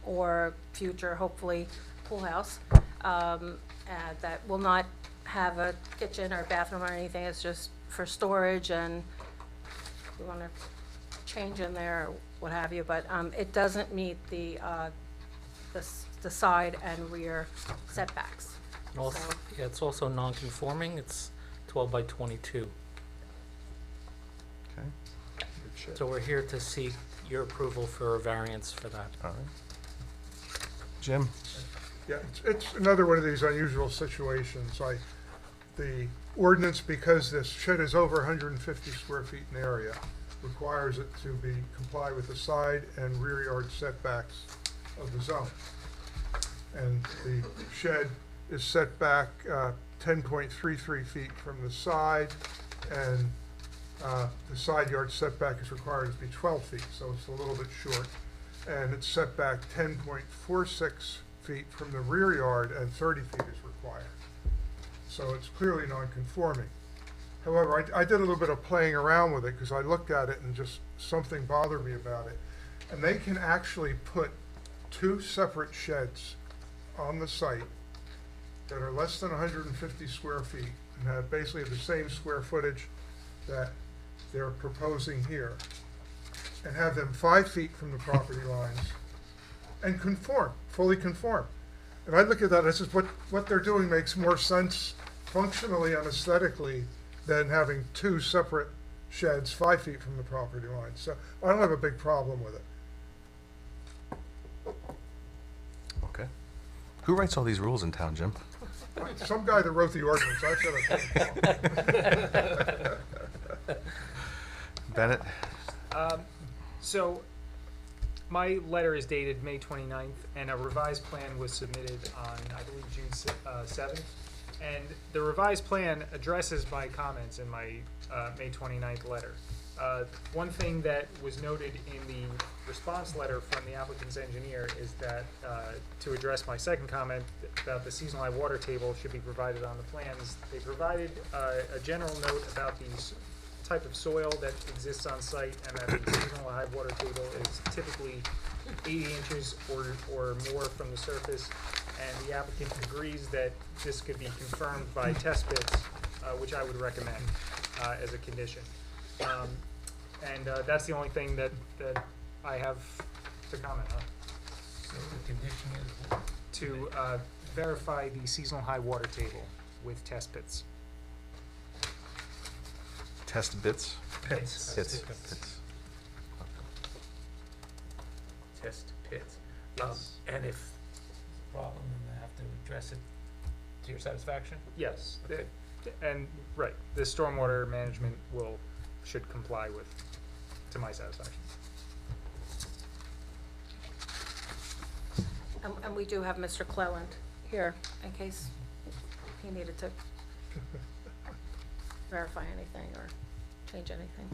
or future, hopefully, pool house, that will not have a kitchen or bathroom or anything. It's just for storage, and we want to change in there or what have you, but it doesn't meet the side and rear setbacks. Also, So- yeah, it's also non-conforming. It's 12 by 22. Okay, So we're here to seek your approval for a variance for that. all right. Jim? Yeah, it's another one of these unusual situations. The ordinance, because this shed is over 150 square feet in area, requires it to comply with the side and rear yard setbacks of the zone. And the shed is set back 10.33 feet from the side, and the side yard setback is required to be 12 feet, so it's a little bit short. And it's set back 10.46 feet from the rear yard, and 30 feet is required. So it's clearly non-conforming. However, I did a little bit of playing around with it because I looked at it and just something bothered me about it. And they can actually put two separate sheds on the site that are less than 150 square feet and have basically the same square footage that they're proposing here, and have them 5 feet from the property lines and conform, fully conform. And I look at that, and I says, what they're doing makes more sense functionally and aesthetically than having two separate sheds 5 feet from the property line. So I don't have a big problem with it. Okay. Who writes all these rules in town, Jim? Some guy that wrote the ordinance, I said it. Bennett? So, my letter is dated May 29th, and a revised plan was submitted on, I believe, June 7th. And the revised plan addresses my comments in my May 29th letter. One thing that was noted in the response letter from the applicant's engineer is that, to address my second comment about the seasonal high water table should be provided on the plans, they provided a general note about the type of soil that exists on site, and that the seasonal high water table is typically 80 inches or more from the surface, and the applicant agrees that this could be confirmed by test bits which I would recommend as a condition. And that's the only thing that I have to comment on. So the condition is, To verify the seasonal high water table with test pits. Test bits? pits. Pits. Test pits. Yes. And if problem, then they have to address it to your satisfaction? Yes, Okay. and, right, the stormwater management should comply with, to my satisfaction. And we do have Mr. Cleland here in case he needed to verify anything or change anything.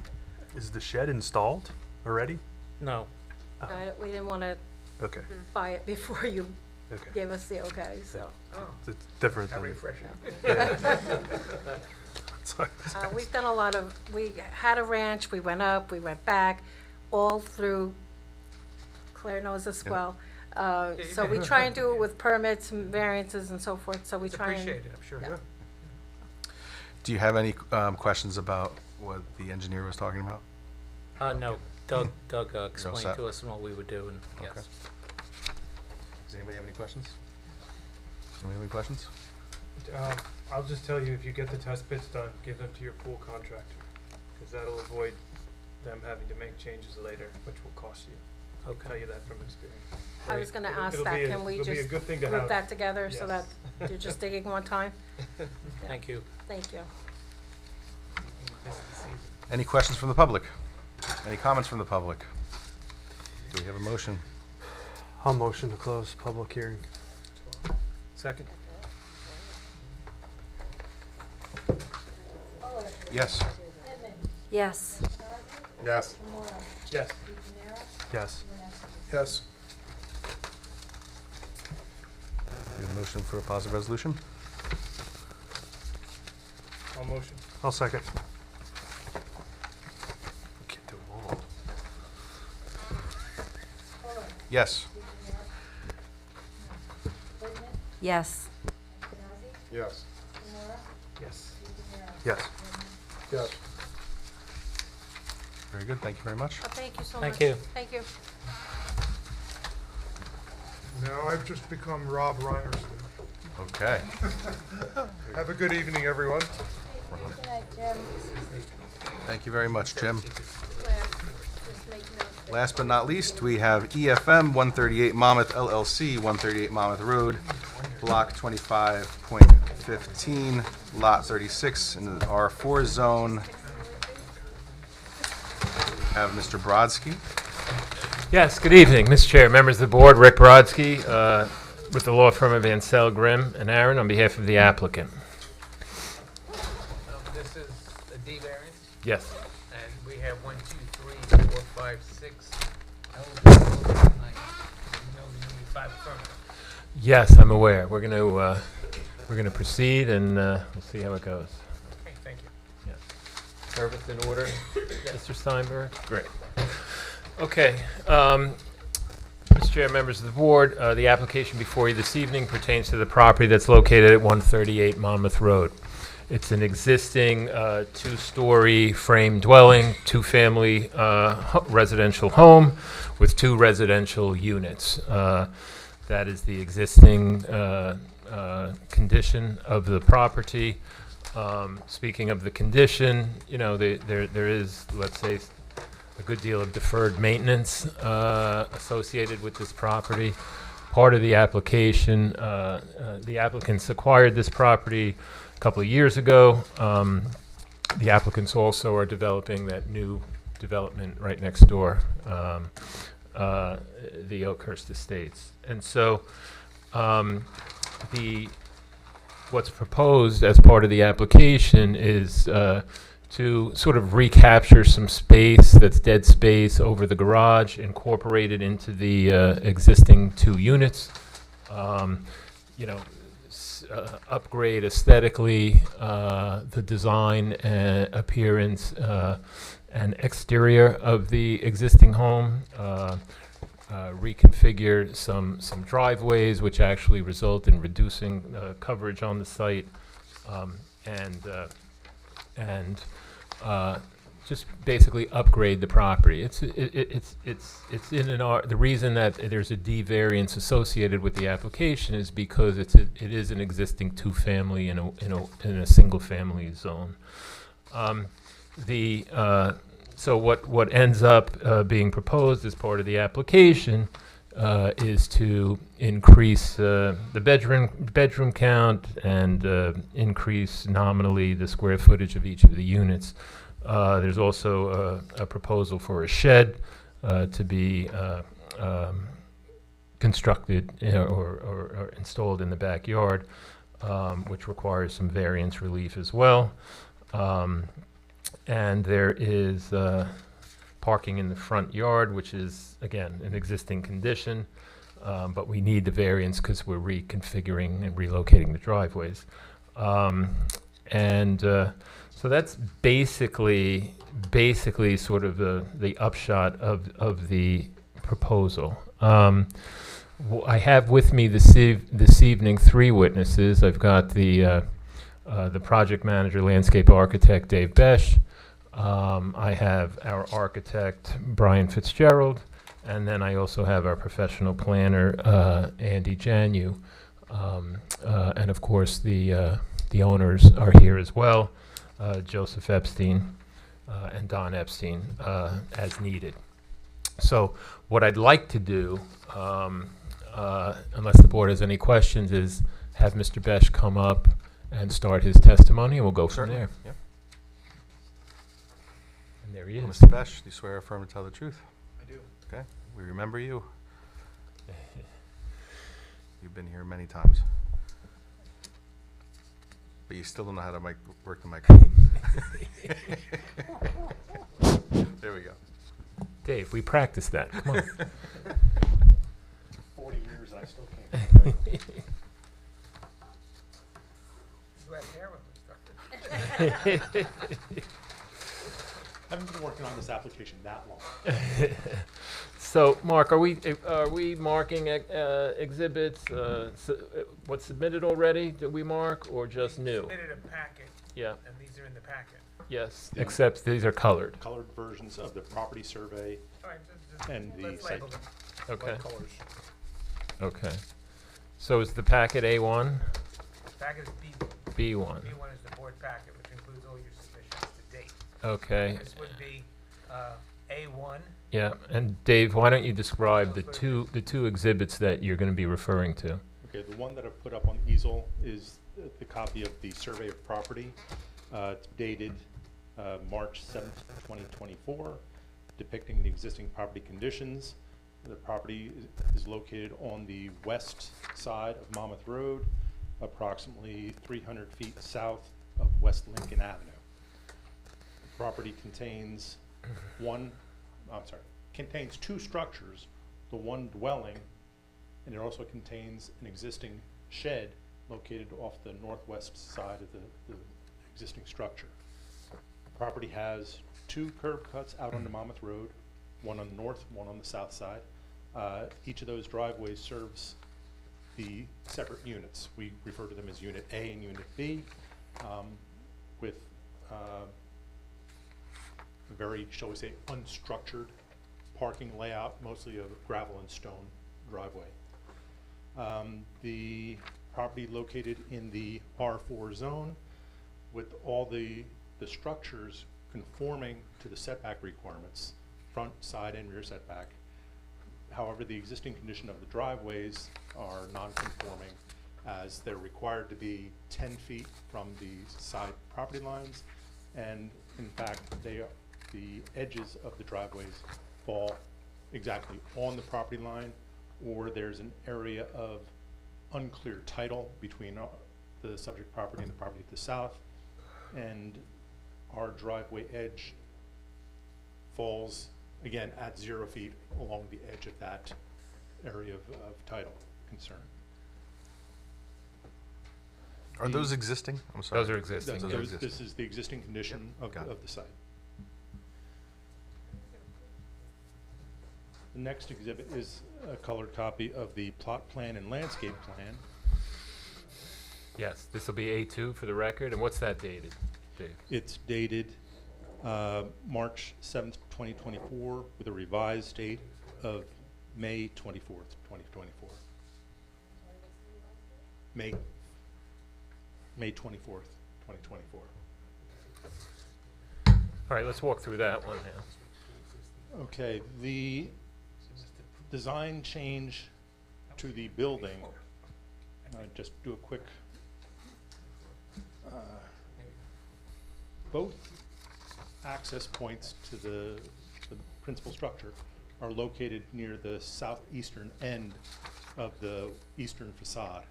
Is the shed installed already? No. We didn't want to Okay. buy it before you Okay. gave us the okay, so. It's different How than. refreshing. Sorry. We've done a lot of, we had a ranch, we went up, we went back, all through, Claire knows this well. So we try and do it with permits and variances and so forth, so we It's try and. appreciated, I'm sure. Yeah. Do you have any questions about what the engineer was talking about? No, Doug explained set? to us what we would do, and yes. Okay. Does anybody have any questions? Anybody have any questions? I'll just tell you, if you get the test pits done, give them to your pool contractor, because that'll avoid them having to make changes later, which will cost you. I'll tell you that from experience. I was gonna It'll- ask it'll that, be a- can we it'll be a just good thing to group have. that together so that Yes. you're just digging one time? Thank you. Thank you. Any questions from the public? Any comments from the public? Do we have a motion? I'll motion to close public hearing. Second. Yes. Yes. Yes. Yes. Yes. Yes. We have a motion for a positive resolution? I'll motion. I'll second. Can't do them all. Yes. Yes. Yes. Yes. Yes. Yes. Very good, thank you very much. Thank you so much. Thank you. Thank you. Now I've just become Rob Reiner's. Okay. Have a good evening, everyone. Good night, Jim. Thank you very much, Jim. Claire, just make note that- Last but not least, we have EFM 138 Monmouth LLC, 138 Monmouth Road, Block 25.15, Lot 36 in the R4 zone. We have Mr. Brodsky. Yes, good evening, Mr. Chair, members of the board, Rick Brodsky, with the law firm of Ansel, Grimm and Aaron on behalf of the applicant. This is a D variance, Yes. and we have 1, 2, 3, 4, 5, 6 eligible tonight. You know, we need 5 affirmative. Yes, I'm aware. We're gonna proceed and we'll see how it goes. Okay, thank you. Yes. Service in order, Mr. Steinberg? Great. Okay, Mr. Chair, members of the board, the application before you this evening pertains to the property that's located at 138 Monmouth Road. It's an existing two-story frame dwelling, two-family residential home with 2 residential units. That is the existing condition of the property. Speaking of the condition, you know, there is, let's say, a good deal of deferred maintenance associated with this property. Part of the application, the applicants acquired this property a couple of years ago. The applicants also are developing that new development right next door, the Oakhurst Estates. And so what's proposed as part of the application is to sort of recapture some space that's dead space over the garage, incorporate it into the existing 2 units, you know, upgrade aesthetically the design and appearance and exterior of the existing home, reconfigure some driveways, which actually result in reducing coverage on the site. and just basically upgrade the property. It's in an R. The reason that there's a D variance associated with the application is because it is an existing two-family in a single-family zone. So what ends up being proposed as part of the application is to increase the bedroom count and increase nominally the square footage of each of the units. There's also a proposal for a shed to be constructed or installed in the backyard, which requires some variance relief as well. And there is parking in the front yard, which is, again, an existing condition, but we need the variance because we're reconfiguring and relocating the driveways. So that's basically sort of the upshot of the proposal. I have with me this evening 3 witnesses. I've got the project manager, landscape architect Dave Besch. I have our architect Brian Fitzgerald, and then I also have our professional planner Andy Janu, and of course the owners are here as well. Joseph Epstein and Don Epstein as needed. So what I'd like to do, unless the board has any questions, is have Mr. Besch come up and start his testimony, and we'll go from there. Yep. And there he is. Mr. Besch, do you swear or affirm to tell the truth? I do. Okay, we remember you. You've been here many times. But you still don't know how to work the microphone. There we go. Dave, we practiced that. Come on. 40 years and I still can't. You had hair when we started. I haven't been working on this application that long. So, Mark, are we marking exhibits? What's submitted already? Did we mark, or just new? Submitted a packet, Yeah. and these are in the packet. Yes. Except these are colored. Colored versions of the property survey All right, just and the let's site. label them. Okay. What colors? Okay. So is the packet A1? Packet is B1. B1. B1 is the board packet, which includes all your submissions to date. Okay. This would be A1. Yeah. And Dave, why don't you describe the two exhibits that you're going to be referring to? Okay, the one that I've put up on the easel is the copy of the survey of property. It's dated March 7th, 2024, depicting the existing property conditions. The property is located on the west side of Monmouth Road, approximately 300 feet south of West Lincoln Avenue. The property contains contains 2 structures, the one dwelling, and it also contains an existing shed located off the northwest side of the existing structure. The property has 2 curb cuts out onto Monmouth Road, one on the north, one on the south side. Each of those driveways serves the separate units. We refer to them as Unit A and Unit B, with a very, shall we say, unstructured parking layout, mostly a gravel and stone driveway. The property located in the R4 zone, with all the structures conforming to the setback requirements, front, side, and rear setback. However, the existing condition of the driveways are non-conforming, as they're required to be 10 feet from the side property lines, and in fact, the edges of the driveways fall exactly on the property line, or there's an area of unclear title between the subject property and the property to the south, and our driveway edge falls again at 0 feet along the edge of that area of title concern. Are those existing? I'm sorry. Those are existing. Those are existing. This is the existing condition of the site. The next exhibit is a colored copy of the plot plan and landscape plan. Yes, this will be A2 for the record, and what's that dated, Dave? It's dated March 7th, 2024, with a revised date of May 24th, 2024. May 24th, 2024. All right, let's walk through that one now. Okay, the design change to the building, just do a quick, both access points to the principal structure are located near the southeastern end of the eastern facade.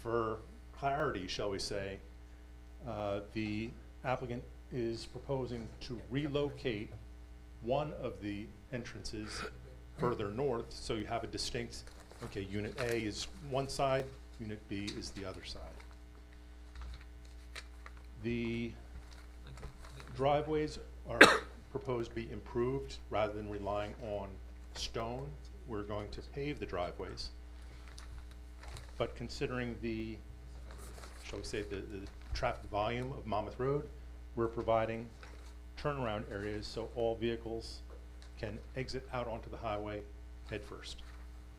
For clarity, shall we say, the applicant is proposing to relocate one of the entrances further north, so you have a distinct, okay, unit A is one side, unit B is the other side. The driveways are proposed to be improved rather than relying on stone. We're going to pave the driveways. But considering the, shall we say, the traffic volume of Monmouth Road, we're providing turnaround areas so all vehicles can exit out onto the highway head first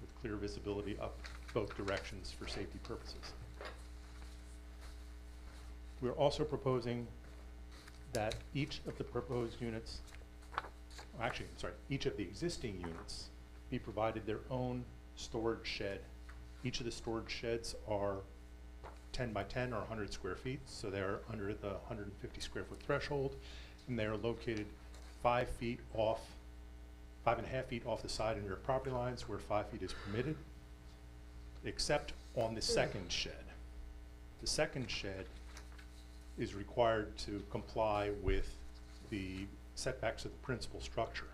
with clear visibility up both directions for safety purposes. We're also proposing that each of the proposed units, actually, I'm sorry, each of the existing units be provided their own storage shed. Each of the storage sheds are 10 by 10 or 100 square feet, so they're under the 150 square foot threshold, and they are located 5 feet off, 5.5 feet off the side and rear property lines where 5 feet is permitted, except on the second shed. The second shed is required to comply with the setbacks of the principal structure.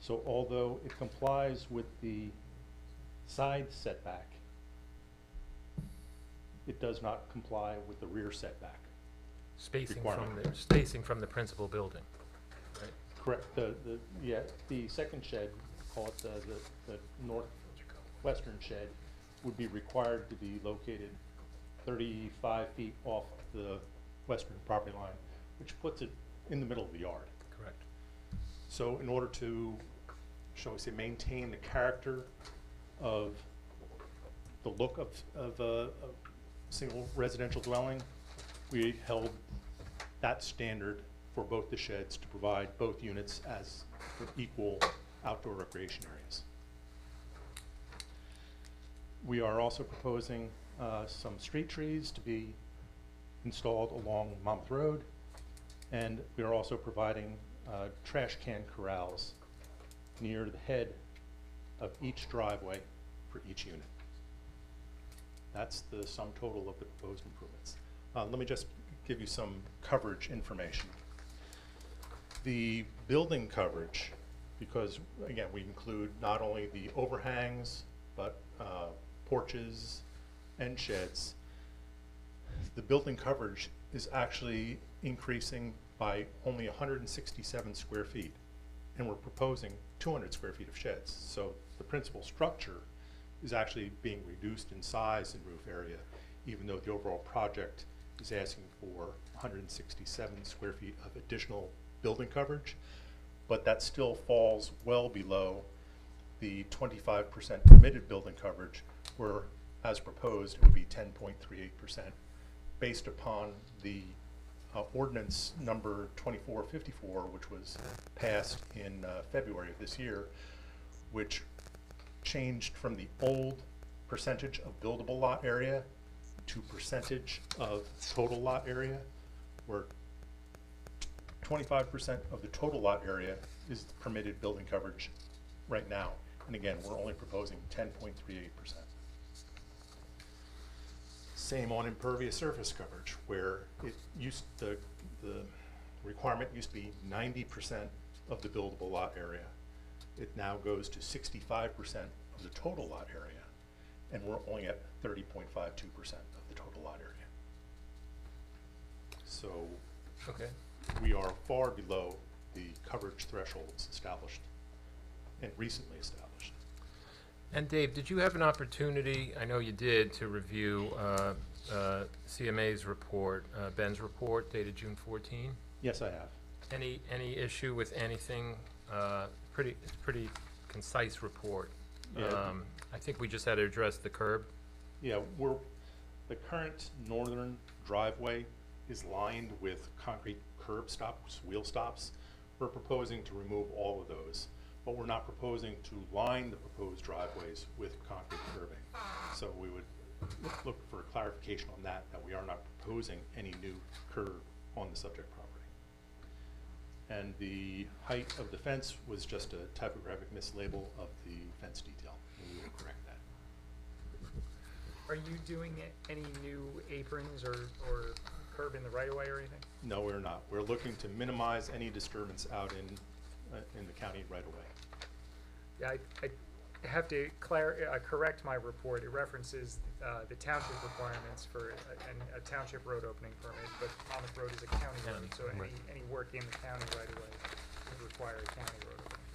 So although it complies with the side setback, it does not comply with the rear setback. Spacing requirement. from the principal building, right? Correct. The second shed, call it the northwestern shed, would be required to be located 35 feet off the western property line, which puts it in the middle of the yard. Correct. So in order to, shall we say, maintain the character of the look of a single residential dwelling, we held that standard for both the sheds to provide both units as equal outdoor recreation areas. We are also proposing some street trees to be installed along Monmouth Road, and we are also providing trash can corrals near the head of each driveway for each unit. That's the sum total of the proposed improvements. Let me just give you some coverage information. The building coverage, because again, we include not only the overhangs, but porches and sheds, the building coverage is actually increasing by only 167 square feet, and we're proposing 200 square feet of sheds. So the principal structure is actually being reduced in size and roof area, even though the overall project is asking for 167 square feet of additional building coverage, but that still falls well below the 25% permitted building coverage, where, as proposed, it would be 10.38%, based upon the ordinance number 2454, which was passed in February of this year, which changed from the old percentage of buildable lot area to percentage of total lot area, where 25% of the total lot area is the permitted building coverage right now. And again, we're only proposing 10.38%. Same on impervious surface coverage, where it used the requirement used to be 90% of the buildable lot area. It now goes to 65% of the total lot area, and we're only at 30.52% of the total lot area. So Okay. we are far below the coverage thresholds established and recently established. And Dave, did you have an opportunity, I know you did, to review CMA's report, Ben's report dated June 14. Yes, I have. Any issue with anything? It's pretty concise report. Yeah. I think we just had to address the curb. Yeah, the current northern driveway is lined with concrete curb stops, wheel stops. We're proposing to remove all of those, but we're not proposing to line the proposed driveways with concrete curbing. So we would look for clarification on that we are not proposing any new curb on the subject property. And the height of the fence was just a typographic mislabel of the fence detail, and we will correct that. Are you doing any new aprons or curb in the right of way or anything? No, we're not. We're looking to minimize any disturbance out in the county right away. Yeah, I have to correct my report. It references the township requirements for a township road opening permit, but Monmouth Road is a county road, so any work in the county right away would require a county road opening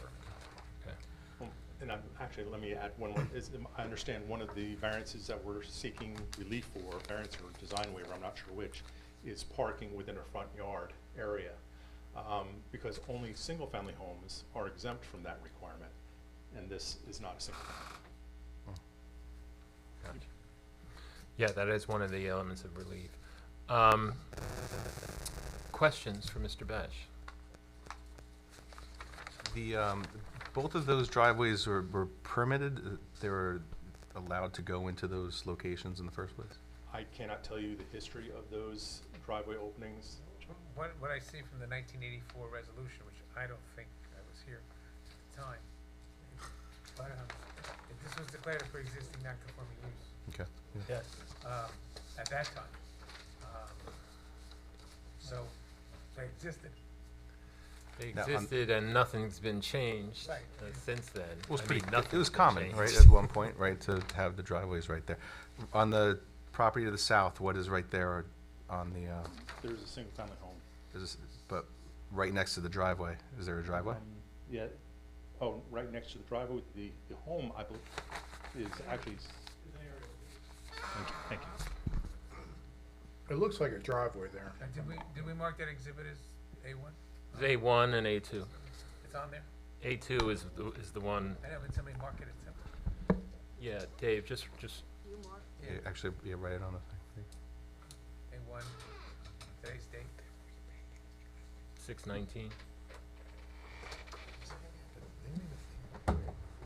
permit. And actually, let me add one more. I understand one of the variances that we're seeking relief for, variance or design waiver, I'm not sure which, is parking within a front yard area. Because only single-family homes are exempt from that requirement, and this is not a single family. Gotcha. Yeah, that is one of the elements of relief. Questions for Mr. Besh? Both of those driveways were permitted? They were allowed to go into those locations in the first place? I cannot tell you the history of those driveway openings. What I see from the 1984 resolution, which I don't think I was here at the time, but this was declared a pre-existing non-conforming use. Okay. Yes. At that time. So they existed. They Now, existed and nothing's been changed Right. Since then. It was I mean, it nothing's was been common, changed. right, at one point, right, to have the driveways right there. On the property to the south, what is right there on the, There's a single-family home. but right next to the driveway, is there a driveway? Yeah. Oh, right next to the driveway, the home, I believe, is actually. Thank you. It looks like a driveway there. Did we mark that exhibit as A1? It's A1 and A2. It's on there? A2 is the one. I know, but somebody marked it as separate. Yeah, Dave, just You marked? Yeah, actually, yeah, write it on the thing. A1, today's date. 619.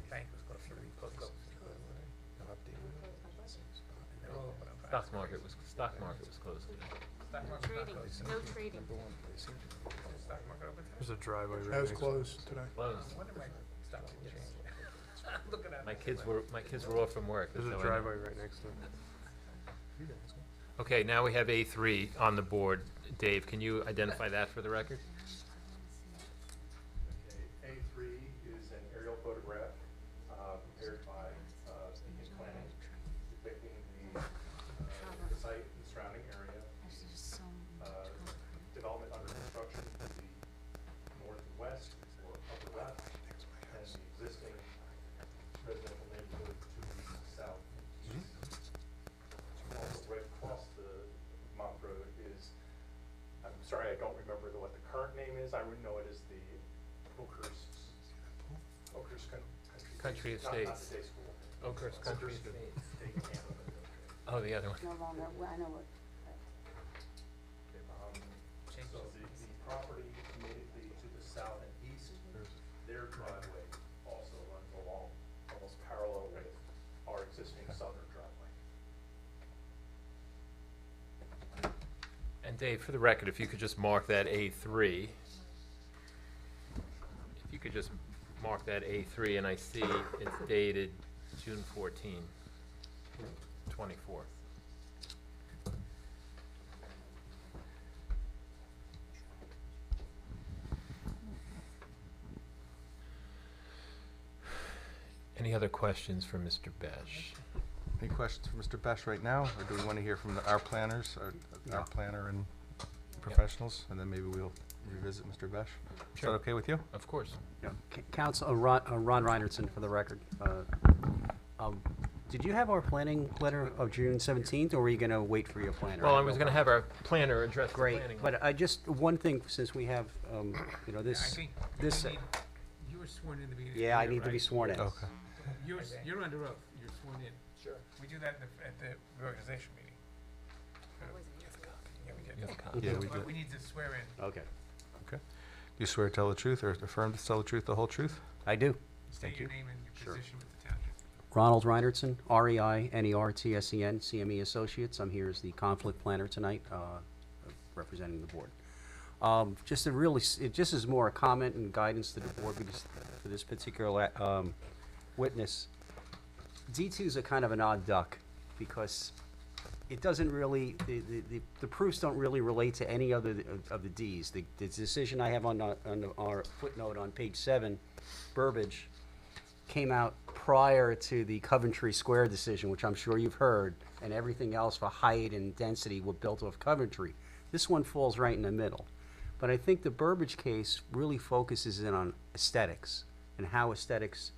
Bank was closed, should be closed. Stock market was closed today. Stock market not Trading, closed. no trading. Stock market open today? There's a driveway right That was next closed today. Closed. I wonder why stock didn't change. Looking at My it. kids were off from work. There's that's a how I know. driveway right next to it. Okay, now we have A3 on the board. Dave, can you identify that for the record? Okay, A3 is an aerial photograph prepared by Beacon Planning depicting the site and surrounding area. Development under construction to the northwest or upper left, and the existing residential neighborhood to the south and east. Also right across the Monmouth Road is, I'm sorry, I don't remember what the current name is. I would know it as the Oakhurst Country Not Estates. the day school. Oakhurst Country State Estates. Camp. Oh, the other one. No longer, I know what, So the property immediately to the south and east, their driveway also runs along, almost parallel with our existing southern driveway. And Dave, for the record, if you could just mark that A3. If you could just mark that A3, and I see it's dated June 14, 24th. Any other questions for Mr. Besh? Any questions for Mr. Besh right now, or do we want to hear from our planners, our planner and professionals, and then maybe we'll revisit Mr. Besh? Is that okay with you? Of course. Council, Ron Reinertsen for the record. Did you have our planning letter of June 17th, or were you going to wait for your planner? Well, I was going to have our planner address the Great, planning. but I just, one thing, since we have, you know, I this, think this, you were sworn in to be. yeah, I need to be sworn in. Okay. You're under oath, you're sworn in. Sure. We do that at the reorganization meeting. Yeah, we did. Yeah, we But did. we need to swear in. Okay, Okay. Do you swear to tell the truth or affirm to tell the truth, the whole truth? I do. State your name and your position with the township. Ronald Reinertsen, REINERTSEN, CME Associates. I'm here as the conflict planner tonight, representing the board. Just a really, it just is more a comment and guidance to the board because for this particular witness. D2 is a kind of an odd duck because it doesn't really, the proofs don't really relate to any other of the Ds. The decision I have on our footnote on page 7, Burbage, came out prior to the Coventry Square decision, which I'm sure you've heard, and everything else for height and density were built off Coventry. This one falls right in the middle. But I think the Burbage case really focuses in on aesthetics and how aesthetics,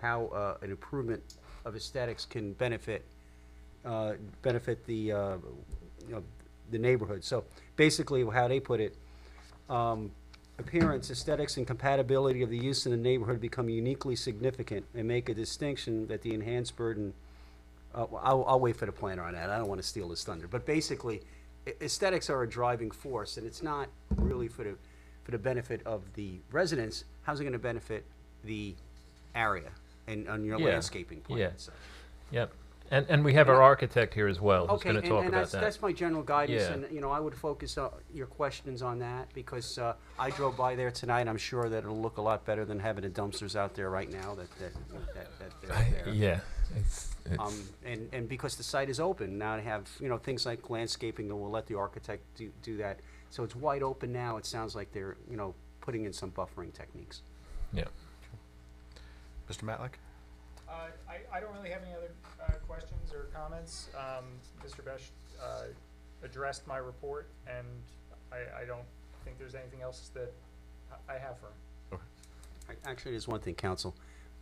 how an improvement of aesthetics can benefit the the neighborhood. So basically, how they put it, appearance, aesthetics, and compatibility of the use in the neighborhood become uniquely significant and make a distinction that the enhanced burden. I'll wait for the planner on that. I don't want to steal his thunder, but basically, aesthetics are a driving force, and it's not really for the benefit of the residents. How's it going to benefit the area and on your Yeah. landscaping plan? Yeah. and such? Yep. And we have our architect here as well, who's Okay, going to talk about that's, that. that's my general guidance, Yeah. and, you know, I would focus your questions on that, because, I drove by there tonight, I'm sure that it'll look a lot better than having the dumpsters out there right now that they're there. Yeah. It's And because the site is open, now to have, you know, things like landscaping, that will let the architect do that. So it's wide open now, it sounds like they're, you know, putting in some buffering techniques. yeah. Mr. Matlick? I don't really have any other questions or comments. Mr. Besh addressed my report, and I don't think there's anything else that I have for him. Actually, there's one thing, counsel.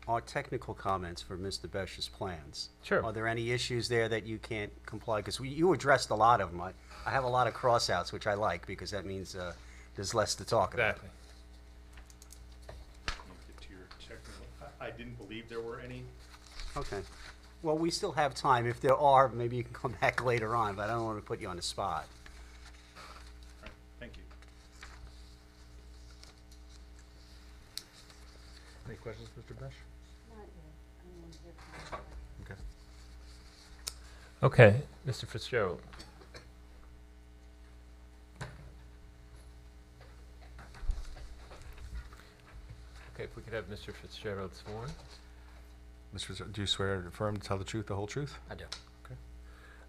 Our technical comments for Mr. Besh's plans. Sure. Are there any issues there that you can't comply? Because you addressed a lot of them. I have a lot of cross-outs, which I like, because that means there's less to talk about. Exactly. Get to your technical. I didn't believe there were any. Okay. Well, we still have time. If there are, maybe you can come back later on, but I don't want to put you on the spot. All right, thank you. Any questions, Mr. Besh? Not yet. I want to hear from you. Okay. Okay, Mr. Fitzgerald. Okay, if we could have Mr. Fitzgerald sworn. Do you swear and affirm to tell the truth, the whole truth? I do.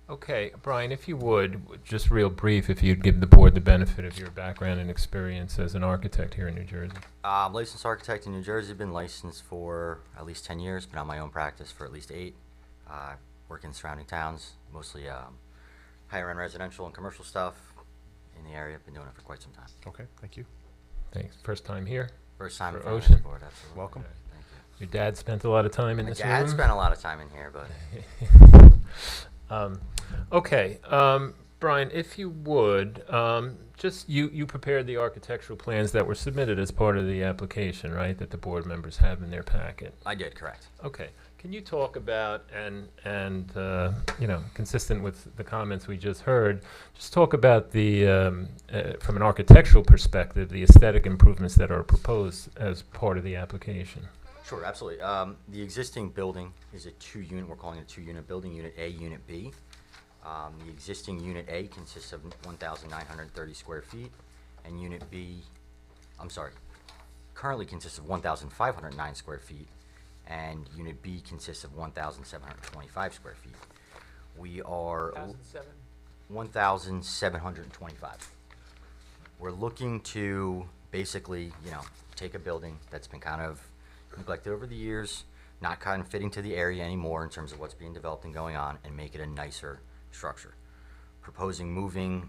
Okay, Brian, if you would, just real brief, if you'd give the board the benefit of your background and experience as an architect here in New Jersey. I'm licensed architect in New Jersey, been licensed for at least 10 years, been on my own practice for at least 8. Work in surrounding towns, mostly higher end residential and commercial stuff in the area. Been doing it for quite some time. Okay, thank you. Thanks. First time here? First time For in front of Ocean? this board, absolutely. Welcome. Thank you. Your dad spent a lot of time in My this dad room? spent a lot of time in here, but Okay, Brian, if you would, just you prepared the architectural plans that were submitted as part of the application, right? That the board members have in their packet. I did, correct. Okay, can you talk about and you know, consistent with the comments we just heard, just talk about the from an architectural perspective, the aesthetic improvements that are proposed as part of the application. Sure, absolutely. The existing building is a 2-unit, we're calling it a 2-unit building, Unit A, Unit B. The existing Unit A consists of 1,930 square feet, and Unit B, currently consists of 1,509 square feet, and Unit B consists of 1,725 square feet. We are 1,725. We're looking to basically, you know, take a building that's been kind of neglected over the years, not kind of fitting to the area anymore in terms of what's being developed and going on, and make it a nicer structure. Proposing moving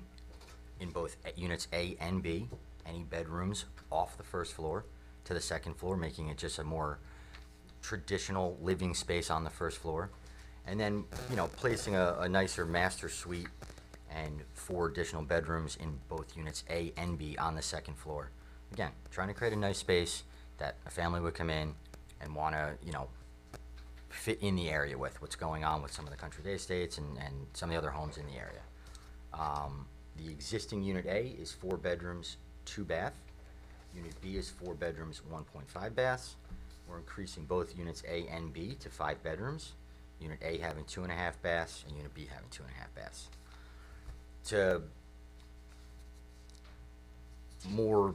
in both units A and B, any bedrooms off the first floor to the second floor, making it just a more traditional living space on the first floor, And then, you know, placing a nicer master suite and 4 additional bedrooms in both units A and B on the second floor. Again, trying to create a nice space that a family would come in and want to, you know, fit in the area with what's going on with some of the country day estates and some of the other homes in the area. The existing Unit A is 4 bedrooms, 2 bath. Unit B is 4 bedrooms, 1.5 baths. We're increasing both Units A and B to 5 bedrooms. Unit A having 2.5 baths and Unit B having 2.5 baths. To more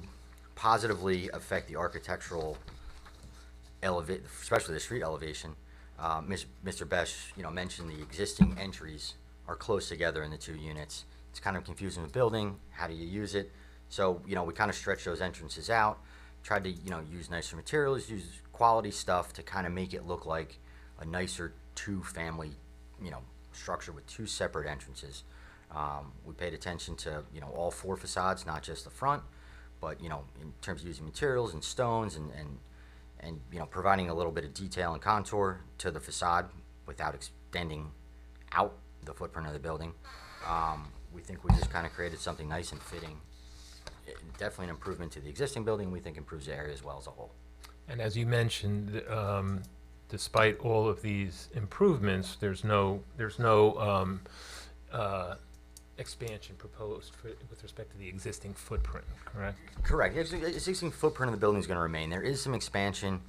positively affect the architectural especially the street elevation, Mr. Besh, you know, mentioned the existing entries are close together in the 2 units. It's kind of confusing the building. How do you use it? So, you know, we kind of stretched those entrances out, tried to, you know, use nicer materials, use quality stuff to kind of make it look like a nicer 2-family, you know, structure with 2 separate entrances. We paid attention to, you know, all 4 facades, not just the front, but, you know, in terms of using materials and stones and you know, providing a little bit of detail and contour to the facade without extending out the footprint of the building. We think we just kind of created something nice and fitting. Definitely an improvement to the existing building. We think improves the area as well as a whole. And as you mentioned, despite all of these improvements, there's no expansion proposed with respect to the existing footprint, correct? Correct. The existing footprint of the building is going to remain. There is some expansion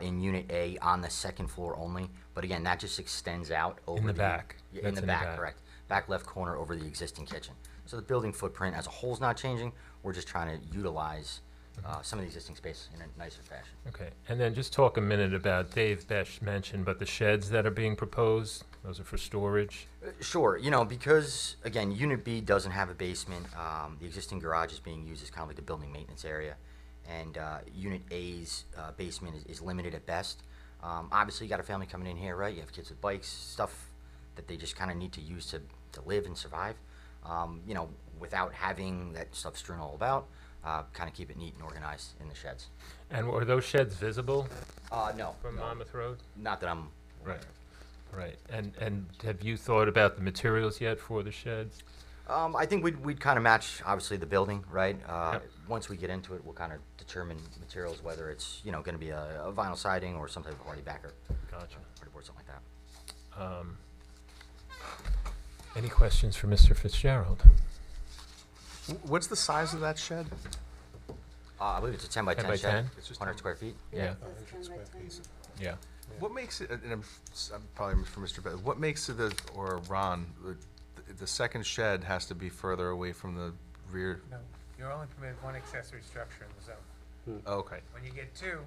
in Unit A on the second floor only, but again, that just extends out over In the back. Yeah, That's in the back, correct. Back left corner over the existing kitchen. So the building footprint as a whole is not changing. We're just trying to utilize some of the existing space in a nicer fashion. Okay, and then just talk a minute about, Dave Besh mentioned, but the sheds that are being proposed, those are for storage? Sure. You know, because, again, Unit B doesn't have a basement. The existing garage is being used as kind of like the building maintenance area. And Unit A's basement is limited at best. Obviously, you got a family coming in here, right? You have kids with bikes, stuff that they just kind of need to use to live and survive. You know, without having that stuff strewn all about, kind of keep it neat and organized in the sheds. And were those sheds visible? No. From no. Monmouth Road? Not that I'm Right. Right. And have you thought about the materials yet for the sheds? I think we'd kind of match, obviously, the building, right? Yep. Once we get into it, we'll kind of determine materials, whether it's, you know, going to be a vinyl siding or some type of hardy backer. Gotcha. Hardy board, something like that. Any questions for Mr. Fitzgerald? What's the size of that shed? I believe it's a 10 by 10 by shed. 10? It's just 100 square feet. Yeah. Yeah. What makes it, and I'm probably for Mr. Bell, what makes it, or Ron, the second shed has to be further away from the rear? No, you're only permitted 1 accessory structure in the zone. Oh, okay. When you get 2,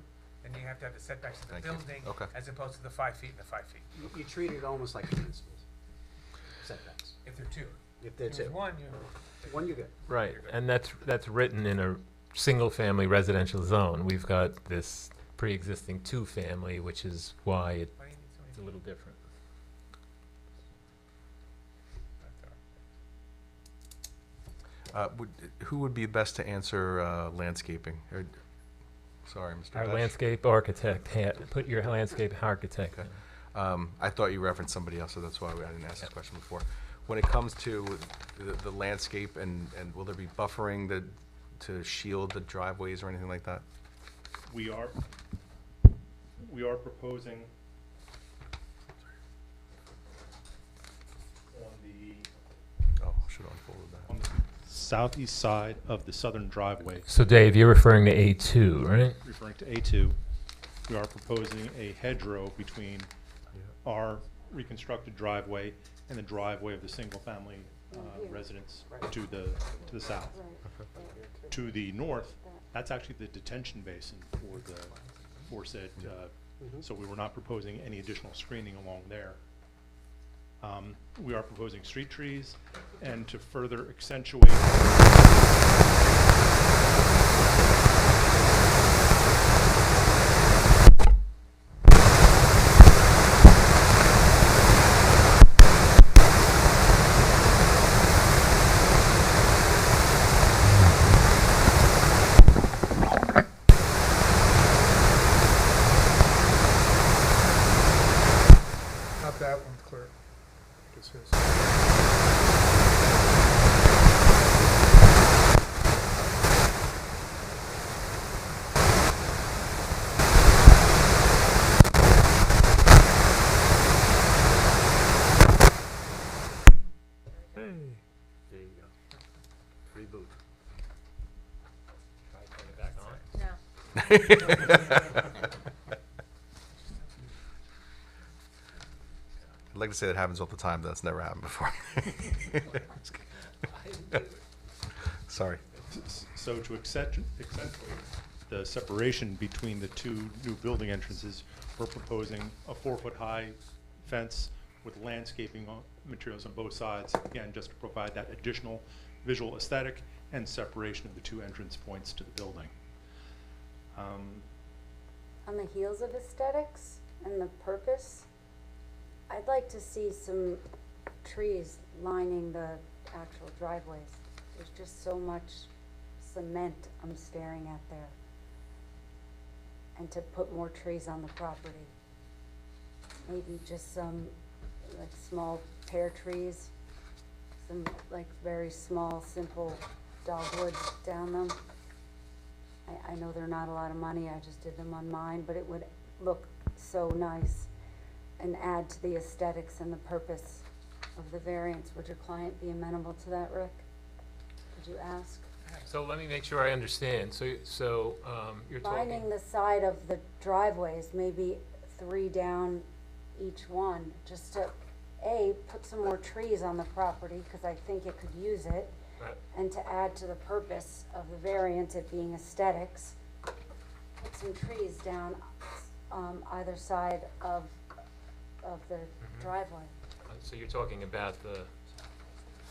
then you have to have the setbacks of the Thank you. building Okay. as opposed to the 5 feet and the 5 feet. You treat it almost like municipal setbacks. If they're 2. If there's If there's 1, you're... one, you get. Right, and that's written in a single-family residential zone. We've got this pre-existing 2-family, which is why Why do you need so it's a many? little different. Who would be best to answer landscaping? Sorry, Mr. Our Besh. landscape architect, put your landscape architect. Okay. I thought you referenced somebody else, so that's why I didn't ask this question before. When it comes to the landscape, and will there be buffering to shield the driveways or anything like that? We are proposing on the Should have unfolded that. on the southeast side of the southern driveway, So Dave, you're referring to A2, right? referring to A2, we are proposing a hedgerow between our reconstructed driveway and the driveway of the single-family residence to the south. To the north, that's actually the detention basin for the aforesaid, so we were not proposing any additional screening along there. We are proposing street trees, and to further accentuate Not that one, clear. I'd like to say that happens all the time, but that's never happened before. Sorry. So to accentuate the separation between the two new building entrances, we're proposing a 4-foot-high fence with landscaping materials on both sides, again, just to provide that additional visual aesthetic and separation of the two entrance points to the building. On the heels of aesthetics and the purpose, I'd like to see some trees lining the actual driveways. There's just so much cement I'm staring at there. And to put more trees on the property. Maybe just some like small pear trees, some like very small, simple dogwoods down them. I know they're not a lot of money, I just did them on mine, but it would look so nice and add to the aesthetics and the purpose of the variance. Would your client be amenable to that, Rick? Would you ask? So let me make sure I understand. So you're talking. Lining the side of the driveways, maybe 3 down each one, just to, A, put some more trees on the property, because I think it could use it, Right. and to add to the purpose of the variance, it being aesthetics, put some trees down either side of the driveway. So you're talking about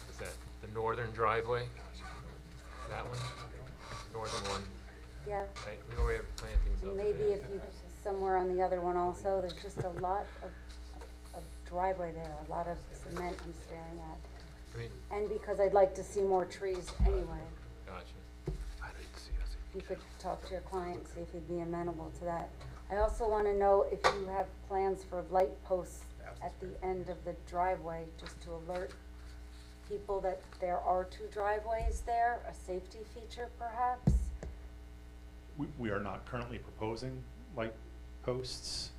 is that the northern driveway? That one? Northern one, Yeah, right? We already have plantings and up maybe there. if you, somewhere on the other one also, there's just a lot of driveway there, a lot of cement I'm staring at. I mean, And because I'd like to see more trees anyway. gotcha. You could talk to your client, and see if he'd be amenable to that. I also want to know if you have plans for light posts at the end of the driveway, just to alert people that there are 2 driveways there, a safety feature perhaps? We are not currently proposing light posts.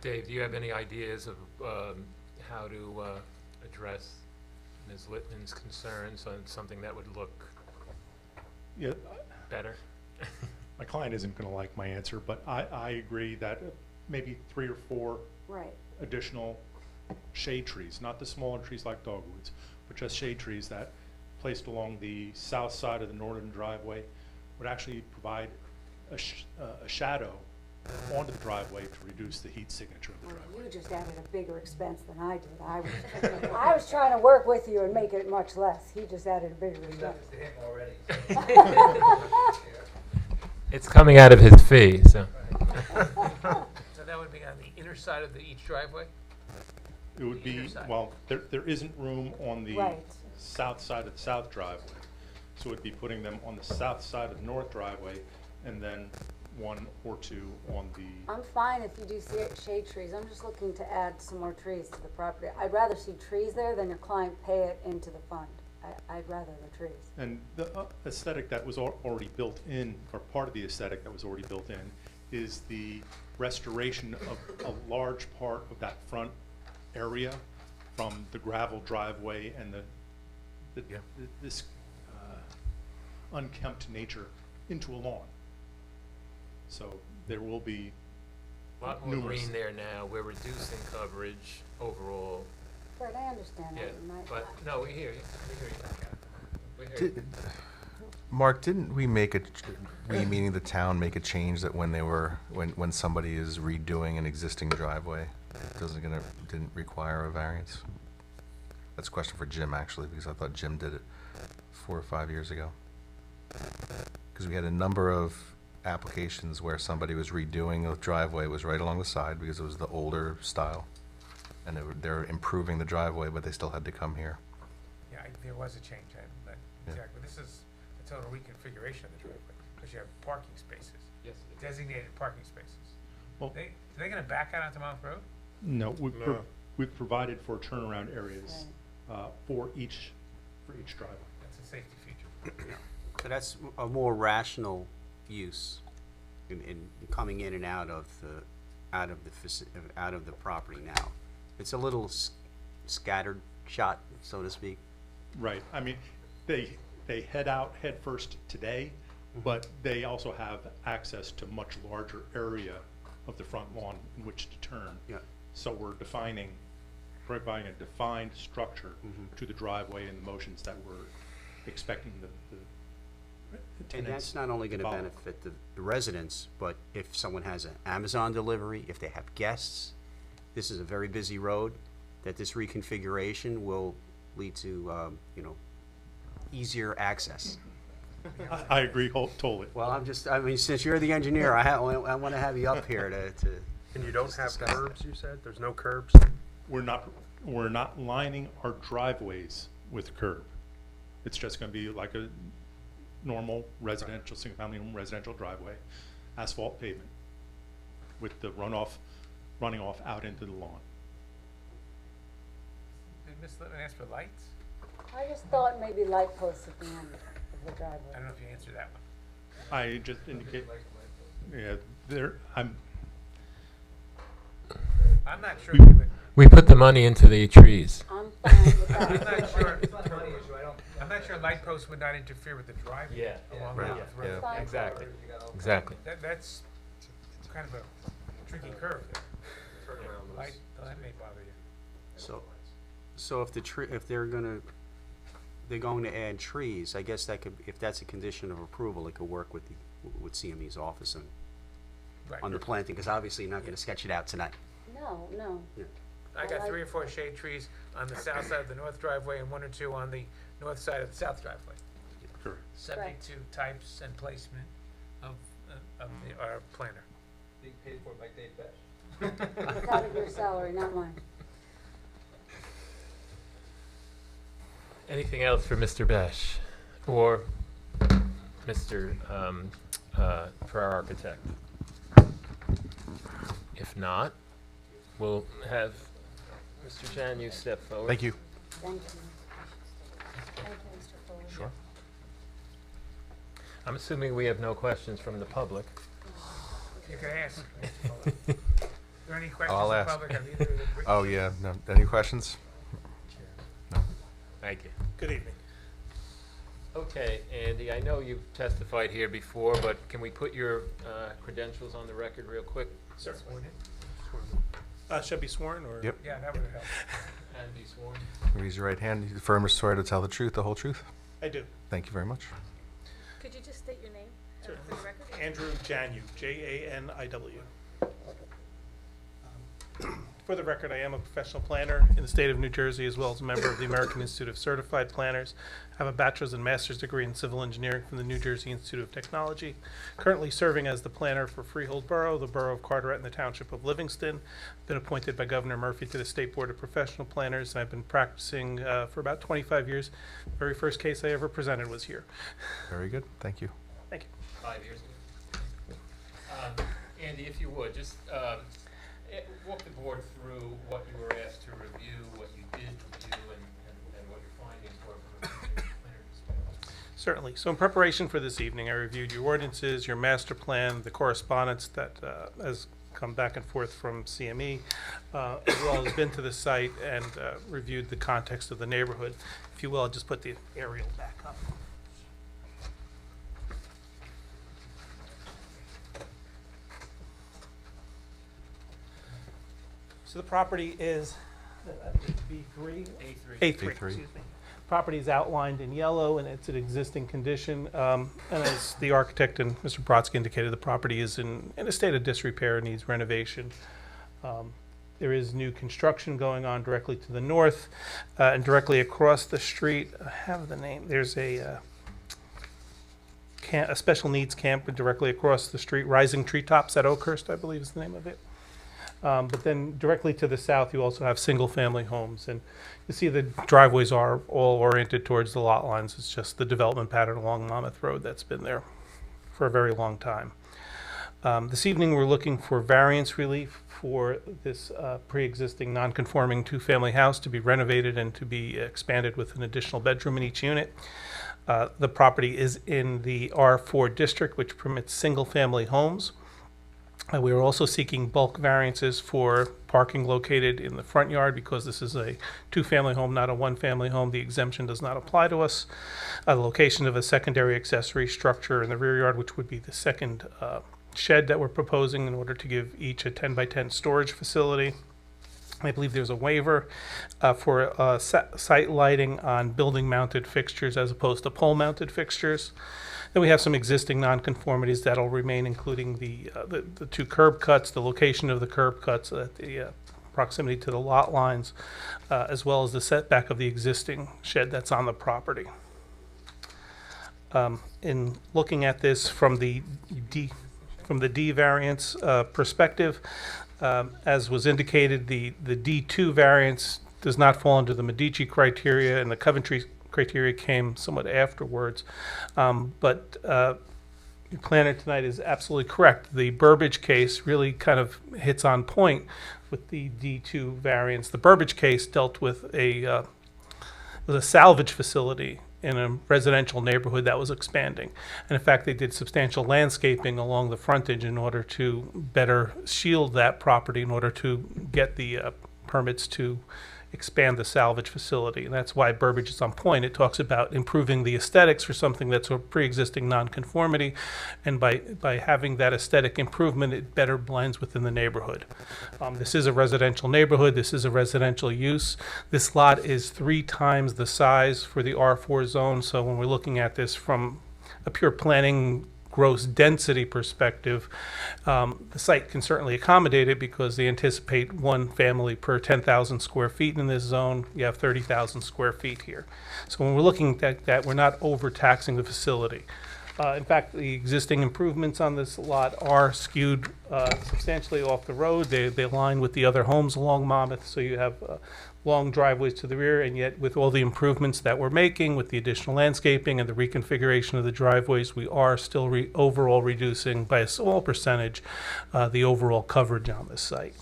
Dave, do you have any ideas of how to address Ms. Littman's concerns on something that would look Yeah, better? my client isn't going to like my answer, but I agree that maybe 3 or 4 Right. additional shade trees, not the smaller trees like dogwoods, but just shade trees that placed along the south side of the northern driveway would actually provide a shadow onto the driveway to reduce the heat signature of the Well, driveway. you just added a bigger expense than I did. I was trying to work with you and make it much less. He just added a bigger expense. It's coming out of his fee, so. So that would be on the inner side of each driveway? It would The be, inner side. well, there isn't room on the Right. south side of the south driveway. So it'd be putting them on the south side of the north driveway and then 1 or 2 on the, I'm fine if you do shade trees. I'm just looking to add some more trees to the property. I'd rather see trees there than your client pay it into the fund. I'd rather the trees. and the aesthetic that was already built in, or part of the aesthetic that was already built in, is the restoration of a large part of that front area from the gravel driveway and this unkempt nature into a lawn. So there will be A lot more numerous. green there now. We're reducing coverage overall. Fred, I understand Yeah, that. You might- but, no, we hear you. We hear you. We hear you. Mark, didn't we make we meaning the town, make a change that when when somebody is redoing an existing driveway, didn't require a variance? That's a question for Jim, actually, because I thought Jim did it 4 or 5 years ago. Because we had a number of applications where somebody was redoing a driveway, it was right along the side because it was the older style. And they're improving the driveway, but they still had to come here. Yeah, there was a change, but Yeah. exactly. This is a total reconfiguration of the driveway, because you have parking spaces. Yes, it is. Designated parking spaces. Well- Are they gonna back out onto Monmouth Road? No, we've provided for turnaround areas for each driveway. That's a safety feature. So that's a more rational use in coming in and out of the property now. It's a little scattered shot, so to speak. Right, I mean, they head out head first today, but they also have access to much larger area of the front lawn in which to turn. Yeah. So we're providing a defined structure to the driveway and the motions that we're expecting the And tenants that's not only gonna follow. benefit the residents, but if someone has an Amazon delivery, if they have guests, this is a very busy road, that this reconfiguration will lead to, easier access. I agree totally. Well, I mean, since you're the engineer, I wanna have you up here to. And you don't just have discuss curbs, you said? There's no curbs? We're not lining our driveways with curb. It's just gonna be like a normal residential, single-family residential driveway, asphalt pavement, with the runoff running off out into the lawn. Did Ms. Litton ask for lights? I just thought maybe light posts at the end of the driveway. I don't know if you answered that one. I just indicate, yeah, I'm not sure. We put the money into the trees. I'm fine with that. I'm not sure. I'm not sure light posts would not interfere with the driveway. Yeah. Along Right. Monmouth Road. Yeah, exactly. Exactly. That's kind of a tricky curve there. Light may bother you. So if they're going to add trees, I guess that could, if that's a condition of approval, it could work with CME's office on the planting, because obviously you're not gonna sketch it out tonight. No. Yeah. I got 3 or 4 shade trees on the south side of the north driveway and 1 or 2 on the north side of the south driveway. correct. Subject to types and placement of our planner. Being paid for by Dave Besh. It's out of your salary, not mine. Anything else for Mr. Besh or Mr. For our architect? If not, we'll have Mr. Jan, you step forward. Thank you. Thank you. Thank you, Mr. Fuller. Sure. I'm assuming we have no questions from the public. You can ask, Mr. Fuller. Are there any questions I'll from the ask. public? Have either of the- Oh, yeah, no, any questions? Thank you. Good evening. Okay, Andy, I know you've testified here before, but can we put your credentials on the record real quick? Sir. Sworn in? Should I be sworn, or? Yep. Yeah, that would help. And be sworn. Raise your right hand. You affirm or swear to tell the truth, the whole truth? I do. Thank you very much. Could you just state your name for the record? Andrew Janu, Janiw. For the record, I am a professional planner in the state of New Jersey, as well as a member of the American Institute of Certified Planners. I have a bachelor's and master's degree in civil engineering from the New Jersey Institute of Technology. Currently serving as the planner for Freehold Borough, the Borough of Carteret, and the Township of Livingston. Been appointed by Governor Murphy to the State Board of Professional Planners, and I've been practicing for about 25 years. The very first case I ever presented was here. Very good. Thank you. Thank you. 5 years ago. Andy, if you would, just walk the board through what you were asked to review, what you did review, and what your findings were from a planner perspective. Certainly. So in preparation for this evening, I reviewed your ordinances, your master plan, the correspondence that has come back and forth from CME, as well as been to the site and reviewed the context of the neighborhood. If you will, I'll just put the aerial back up. So the property is B3? A3, A3. excuse me. Property is outlined in yellow, and it's an existing condition. And as the architect and Mr. Brodsky indicated, the property is in a state of disrepair and needs renovation. There is new construction going on directly to the north, and directly across the street. I have the name. There's a special needs camp directly across the street. Rising Treetops at Oakhurst, I believe is the name of it. But then directly to the south, you also have single-family homes. And you see the driveways are all oriented towards the lot lines. It's just the development pattern along Monmouth Road that's been there for a very long time. This evening, we're looking for variance relief for this pre-existing non-conforming two-family house to be renovated and to be expanded with an additional bedroom in each unit. The property is in the R4 district, which permits single-family homes. We are also seeking bulk variances for parking located in the front yard because this is a two-family home, not a one-family home. The exemption does not apply to us. The location of a secondary accessory structure in the rear yard, which would be the second shed that we're proposing in order to give each a 10 by 10 storage facility. I believe there's a waiver for site lighting on building-mounted fixtures as opposed to pole-mounted fixtures. Then we have some existing nonconformities that'll remain, including the two curb cuts, the location of the curb cuts, the proximity to the lot lines, as well as the setback of the existing shed that's on the property. In looking at this from the D variance perspective, as was indicated, the D2 variance does not fall under the Medici criteria, and the Coventry criteria came somewhat afterwards. But your planner tonight is absolutely correct. The Burbage case really kind of hits on point with the D2 variance. The Burbage case dealt with a salvage facility in a residential neighborhood that was expanding. And in fact, they did substantial landscaping along the frontage in order to better shield that property in order to get the permits to expand the salvage facility. And that's why Burbage is on point. It talks about improving the aesthetics for something that's a pre-existing nonconformity. And by having that aesthetic improvement, it better blends within the neighborhood. This is a residential neighborhood. This is a residential use. This lot is 3 times the size for the R4 zone. So when we're looking at this from a pure planning gross density perspective, the site can certainly accommodate it because they anticipate one family per 10,000 square feet in this zone. You have 30,000 square feet here. So when we're looking at that, we're not overtaxing the facility. In fact, the existing improvements on this lot are skewed substantially off the road. They align with the other homes along Monmouth, so you have long driveways to the rear, and yet with all the improvements that we're making, with the additional landscaping and the reconfiguration of the driveways, we are still overall reducing by a small percentage the overall coverage on this site.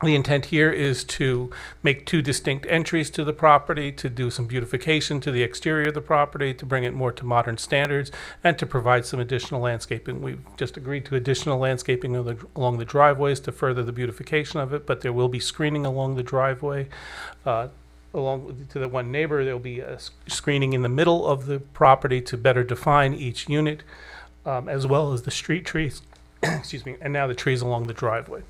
The intent here is to make 2 distinct entries to the property, to do some beautification to the exterior of the property, to bring it more to modern standards, and to provide some additional landscaping. We've just agreed to additional landscaping along the driveways to further the beautification of it, but there will be screening along the driveway. Along to the one neighbor, there will be a screening in the middle of the property to better define each unit, as well as the street trees, excuse me, and now the trees along the driveway.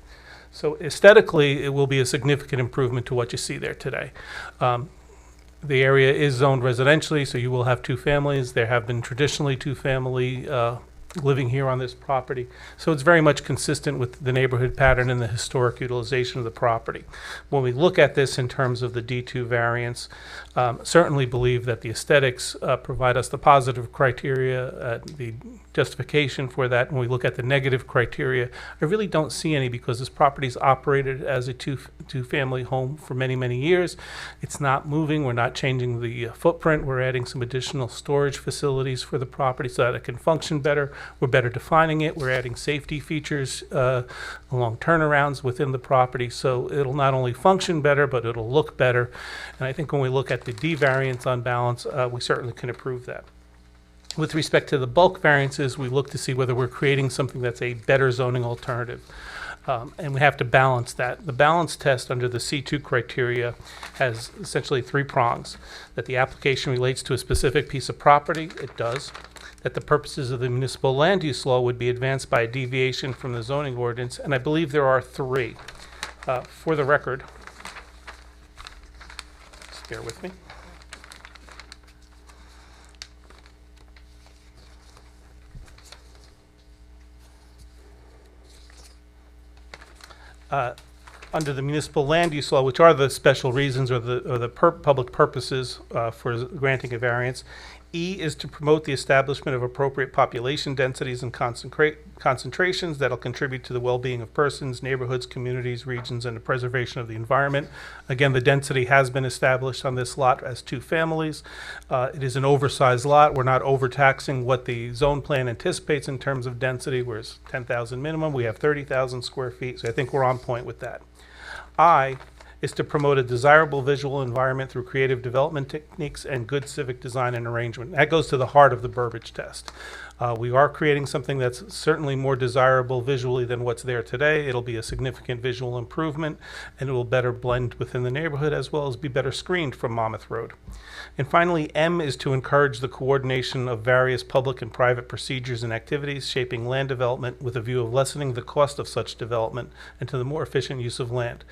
So aesthetically, it will be a significant improvement to what you see there today. The area is zoned residentially, so you will have 2 families. There have been traditionally 2 family living here on this property. So it's very much consistent with the neighborhood pattern and the historic utilization of the property. When we look at this in terms of the D2 variance, certainly believe that the aesthetics provide us the positive criteria, the justification for that. When we look at the negative criteria, I really don't see any because this property's operated as a two-family home for many, many years. It's not moving. We're not changing the footprint. We're adding some additional storage facilities for the property so that it can function better. We're better defining it. We're adding safety features along turnarounds within the property. So it'll not only function better, but it'll look better. And I think when we look at the D variance on balance, we certainly can approve that. With respect to the bulk variances, we look to see whether we're creating something that's a better zoning alternative. And we have to balance that. The balance test under the C2 criteria has essentially 3 prongs. That the application relates to a specific piece of property, it does. That the purposes of the municipal land use law would be advanced by a deviation from the zoning ordinance, and I believe there are 3. For the record, just bear with me. Under the municipal land use law, which are the special reasons or the public purposes for granting a variance, E is to promote the establishment of appropriate population densities and concentrations that'll contribute to the well-being of persons, neighborhoods, communities, regions, and the preservation of the environment. Again, the density has been established on this lot as 2 families. It is an oversized lot. We're not overtaxing what the zone plan anticipates in terms of density, whereas 10,000 minimum, we have 30,000 square feet, so I think we're on point with that. I is to promote a desirable visual environment through creative development techniques and good civic design and arrangement. That goes to the heart of the Burbage test. We are creating something that's certainly more desirable visually than what's there today. It'll be a significant visual improvement, and it will better blend within the neighborhood as well as be better screened from Monmouth Road. And finally, M is to encourage the coordination of various public and private procedures and activities shaping land development with a view of lessening the cost of such development and to the more efficient use of land.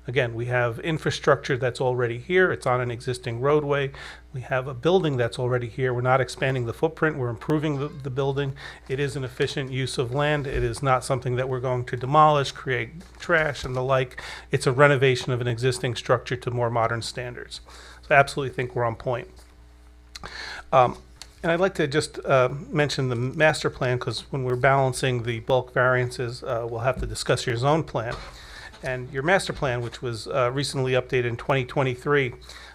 Again, we have infrastructure that's already here. It's on an existing roadway. We have a building that's already here. We're not expanding the footprint. We're improving the building. It is an efficient use of land. It is not something that we're going to demolish, create trash and the like. It's a renovation of an existing structure to more modern standards. So I absolutely think we're on point. And I'd like to just mention the master plan, because when we're balancing the bulk variances, we'll have to discuss your zone plan. And your master plan, which was recently updated in 2023,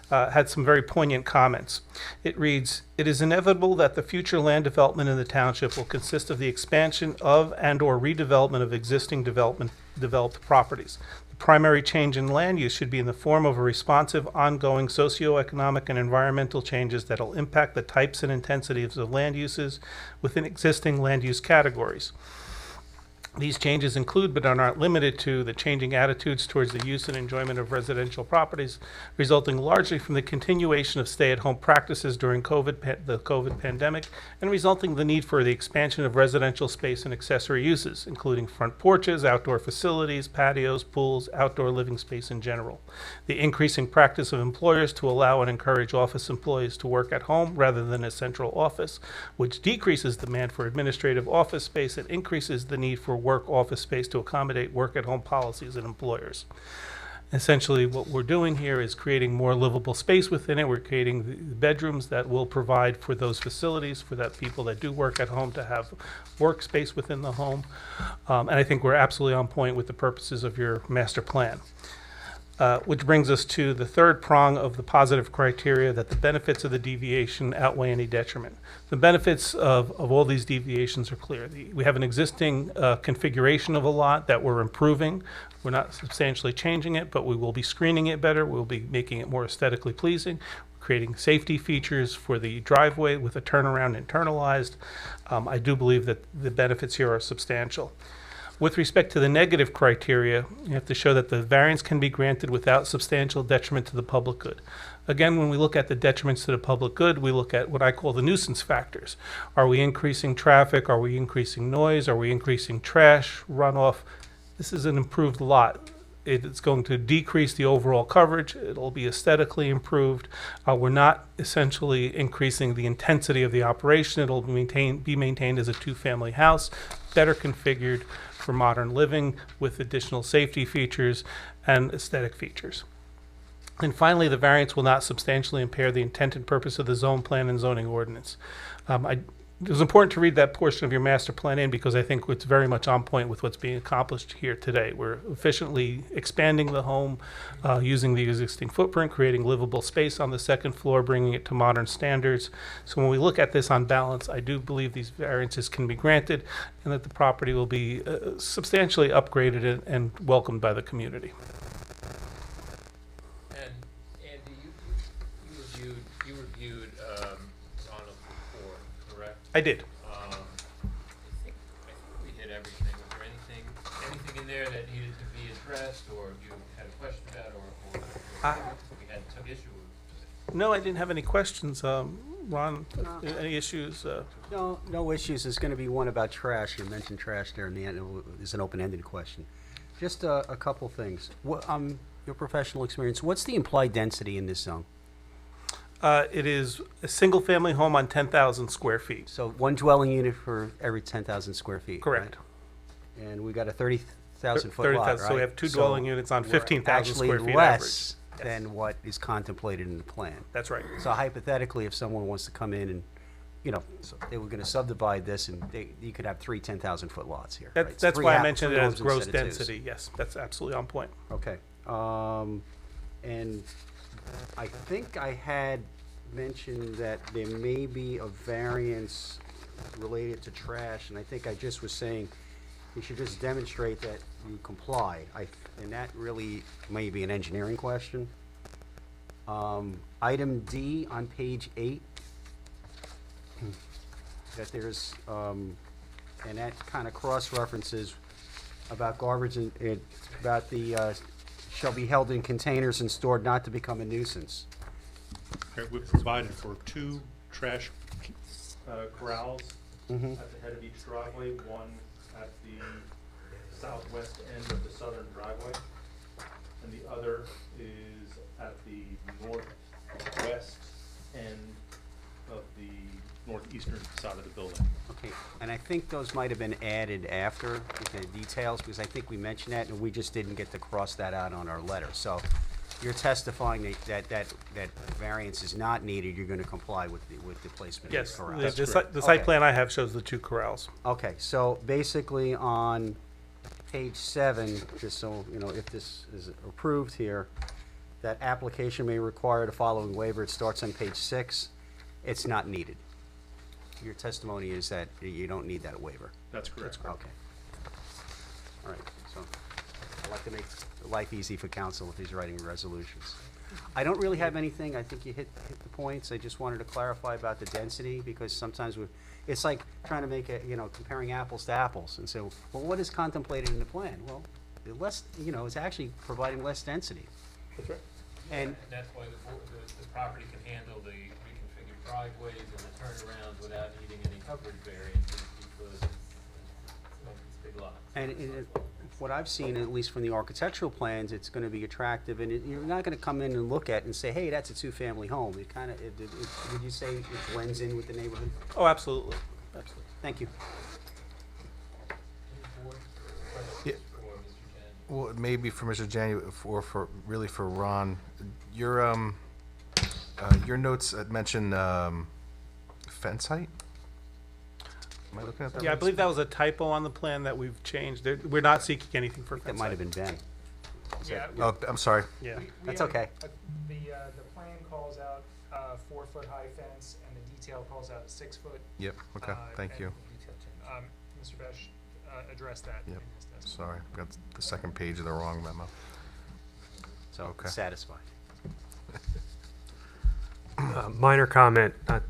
had some very poignant comments. It reads, "It is inevitable that the future land development in the township will consist of the expansion of and/or redevelopment of existing developed properties. The primary change in land use should be in the form of a responsive, ongoing socioeconomic and environmental changes that will impact the types and intensities of land uses within existing land use categories. These changes include, but are not limited to, the changing attitudes towards the use and enjoyment of residential properties, resulting largely from the continuation of stay-at-home practices during the COVID pandemic, and resulting the need for the expansion of residential space and accessory uses, including front porches, outdoor facilities, patios, pools, outdoor living space in general. The increasing practice of employers to allow and encourage office employees to work at home rather than a central office, which decreases demand for administrative office space and increases the need for work office space to accommodate work-at-home policies and employers." Essentially, what we're doing here is creating more livable space within it. We're creating the bedrooms that will provide for those facilities, for that people that do work at home to have workspace within the home. And I think we're absolutely on point with the purposes of your master plan. Which brings us to the third prong of the positive criteria, that the benefits of the deviation outweigh any detriment. The benefits of all these deviations are clear. We have an existing configuration of a lot that we're improving. We're not substantially changing it, but we will be screening it better. We'll be making it more aesthetically pleasing, creating safety features for the driveway with a turnaround internalized. I do believe that the benefits here are substantial. With respect to the negative criteria, you have to show that the variance can be granted without substantial detriment to the public good. Again, when we look at the detriments to the public good, we look at what I call the nuisance factors. Are we increasing traffic? Are we increasing noise? Are we increasing trash runoff? This is an improved lot. It's going to decrease the overall coverage. It'll be aesthetically improved. We're not essentially increasing the intensity of the operation. It'll be maintained as a two-family house, better configured for modern living with additional safety features and aesthetic features. And finally, the variance will not substantially impair the intent and purpose of the zone plan and zoning ordinance. It was important to read that portion of your master plan in, because I think it's very much on point with what's being accomplished here today. We're efficiently expanding the home, using the existing footprint, creating livable space on the second floor, bringing it to modern standards. So when we look at this on balance, I do believe these variances can be granted and that the property will be substantially upgraded and welcomed by the community. And Andy, you reviewed Ronald before, correct? I did. I think we hit everything. Was there anything in there that needed to be addressed, or you had a question about, or we took issue with? No, I didn't have any questions. Ron, any issues? No issues. There's going to be one about trash. You mentioned trash there in the end. It's an open-ended question. Just a couple things. Your professional experience, what's the implied density in this zone? It is a single-family home on 10,000 square feet. So one dwelling unit for every 10,000 square feet. Correct. Right? And we got a 30,000 foot lot, right? So we have two dwelling units on 15,000 square feet actually less than what is contemplated in the plan. That's right. So hypothetically, if someone wants to come in and, they were going to subdivide this, and you could have three 10,000 foot lots here. Right? That's why I mentioned it as homes gross instead of twos. density. Yes, that's absolutely on point. Okay. And I think I had mentioned that there may be a variance related to trash, and I think I just was saying you should just demonstrate that you comply. and that really may be an engineering question. Item D on page 8, that there's, and that kind of cross-references about garbage and, about the, shall be held in containers and stored not to become a nuisance. Okay, we've provided for 2 trash corrals Mhm. at the head of each driveway, one at the southwest end of the southern driveway, and the other is at the northwest end of the northeastern side of the building. Okay, and I think those might have been added after the details, because I think we mentioned that, and we just didn't get to cross that out on our letter. So you're testifying that variance is not needed, you're gonna comply with the placement of Yes, the corrals? the site Okay. plan I have shows the 2 corrals. Okay, so basically on page 7, just so, you know, if this is approved here, that application may require the following waiver, it starts on page 6, it's not needed. Your testimony is that you don't need that waiver. That's correct. Okay. All right, so I'd like to make life easy for council if he's writing resolutions. I don't really have anything, I think you hit the points, I just wanted to clarify about the density, because sometimes it's like trying to make comparing apples to apples, and so, well, what is contemplated in the plan? Well, it's actually providing less density. That's right. And, that's why the property can handle the reconfigured driveways and the turnarounds without needing any coverage variances, because it's big lots. and what I've seen, at least from the architectural plans, it's gonna be attractive, and you're not gonna come in and look at it and say, hey, that's a 2-family home. It kinda, would you say it blends in with the neighborhood? Oh, absolutely, absolutely. Thank you. Yeah. Well, maybe for Mr. Janu, or really for Ron, your notes mention fence height? Am I looking at that? Yeah, I right? believe that was a typo on the plan that we've changed. We're not seeking anything for That fence might have height. been Ben. Yeah. Oh, I'm sorry. Yeah. That's okay. The plan calls out 4-foot high fence, and the detail calls out a 6-foot. Yep, okay, thank you. Mr. Besh addressed that in Yep, his testimony. sorry, got the second page of the wrong memo. So, Okay. satisfied. Minor comment, I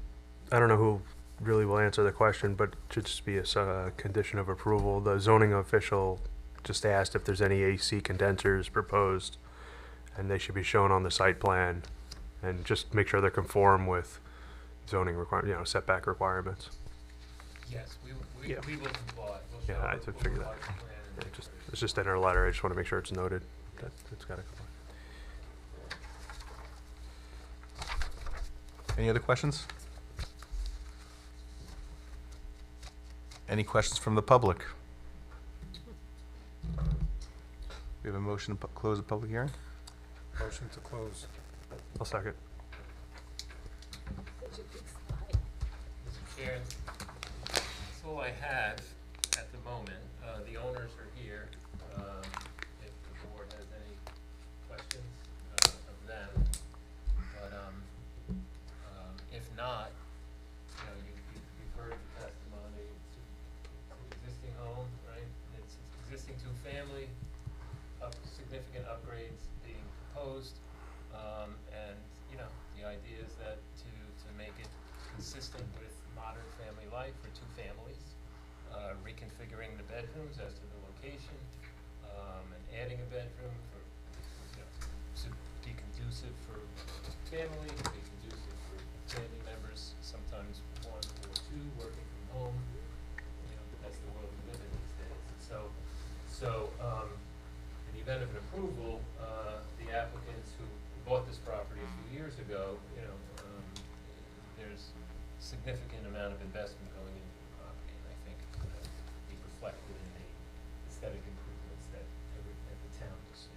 don't know who really will answer the question, but it should just be a condition of approval. The zoning official just asked if there's any AC condensers proposed, and they should be shown on the site plan, and just make sure they conform with zoning setback requirements. Yes, we Yeah. will comply. We'll Yeah, show I we'll did figure provide that. the plan and make sure It's just in our letter, I just want to make sure it's noted that it's got to comply. Any other questions? Any questions from the public? We have a motion to close the public hearing? Motion to close. I'll second. Such a big slide. Mr. Chair, that's all I have at the moment. The owners are here. If the board has any questions of them. But if not, you've heard the testimony. It's an existing home, right? And it's existing 2-family, significant upgrades being proposed. And, the idea is that to make it consistent with modern family life for 2 families, reconfiguring the bedrooms as to the location, and adding a bedroom for, to be conducive for family, to be conducive for family members, sometimes 1 or 2 working from home. That's the world we live in these days. So, in the event of an approval, the applicants who bought this property a few years ago, there's significant amount of investment going into the property, and I think be reflected in the aesthetic improvements that the town will see.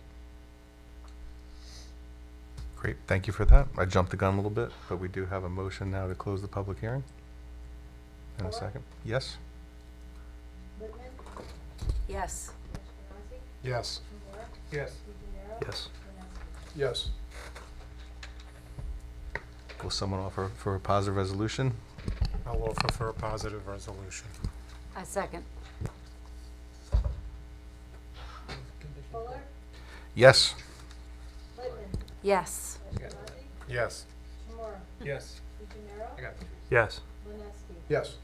Great, thank you for that. I jumped the gun a little bit, but we do have a motion now to close the public hearing. In a second. Yes? Whitman? Yes. Yes. Yes. Yes. Yes. Will someone offer for a positive resolution? I'll offer for a positive resolution. I second. Fuller? Yes. Yes. Yes. Yes. I got the trees. Yes. Yes.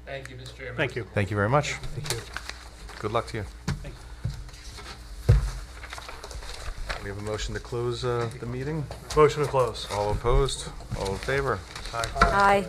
Thank you, Mr. Chairman. Thank you. Thank you very much. Thank you. Good luck to you. We have a motion to close the meeting. Motion to close. All opposed? All in favor? Aye.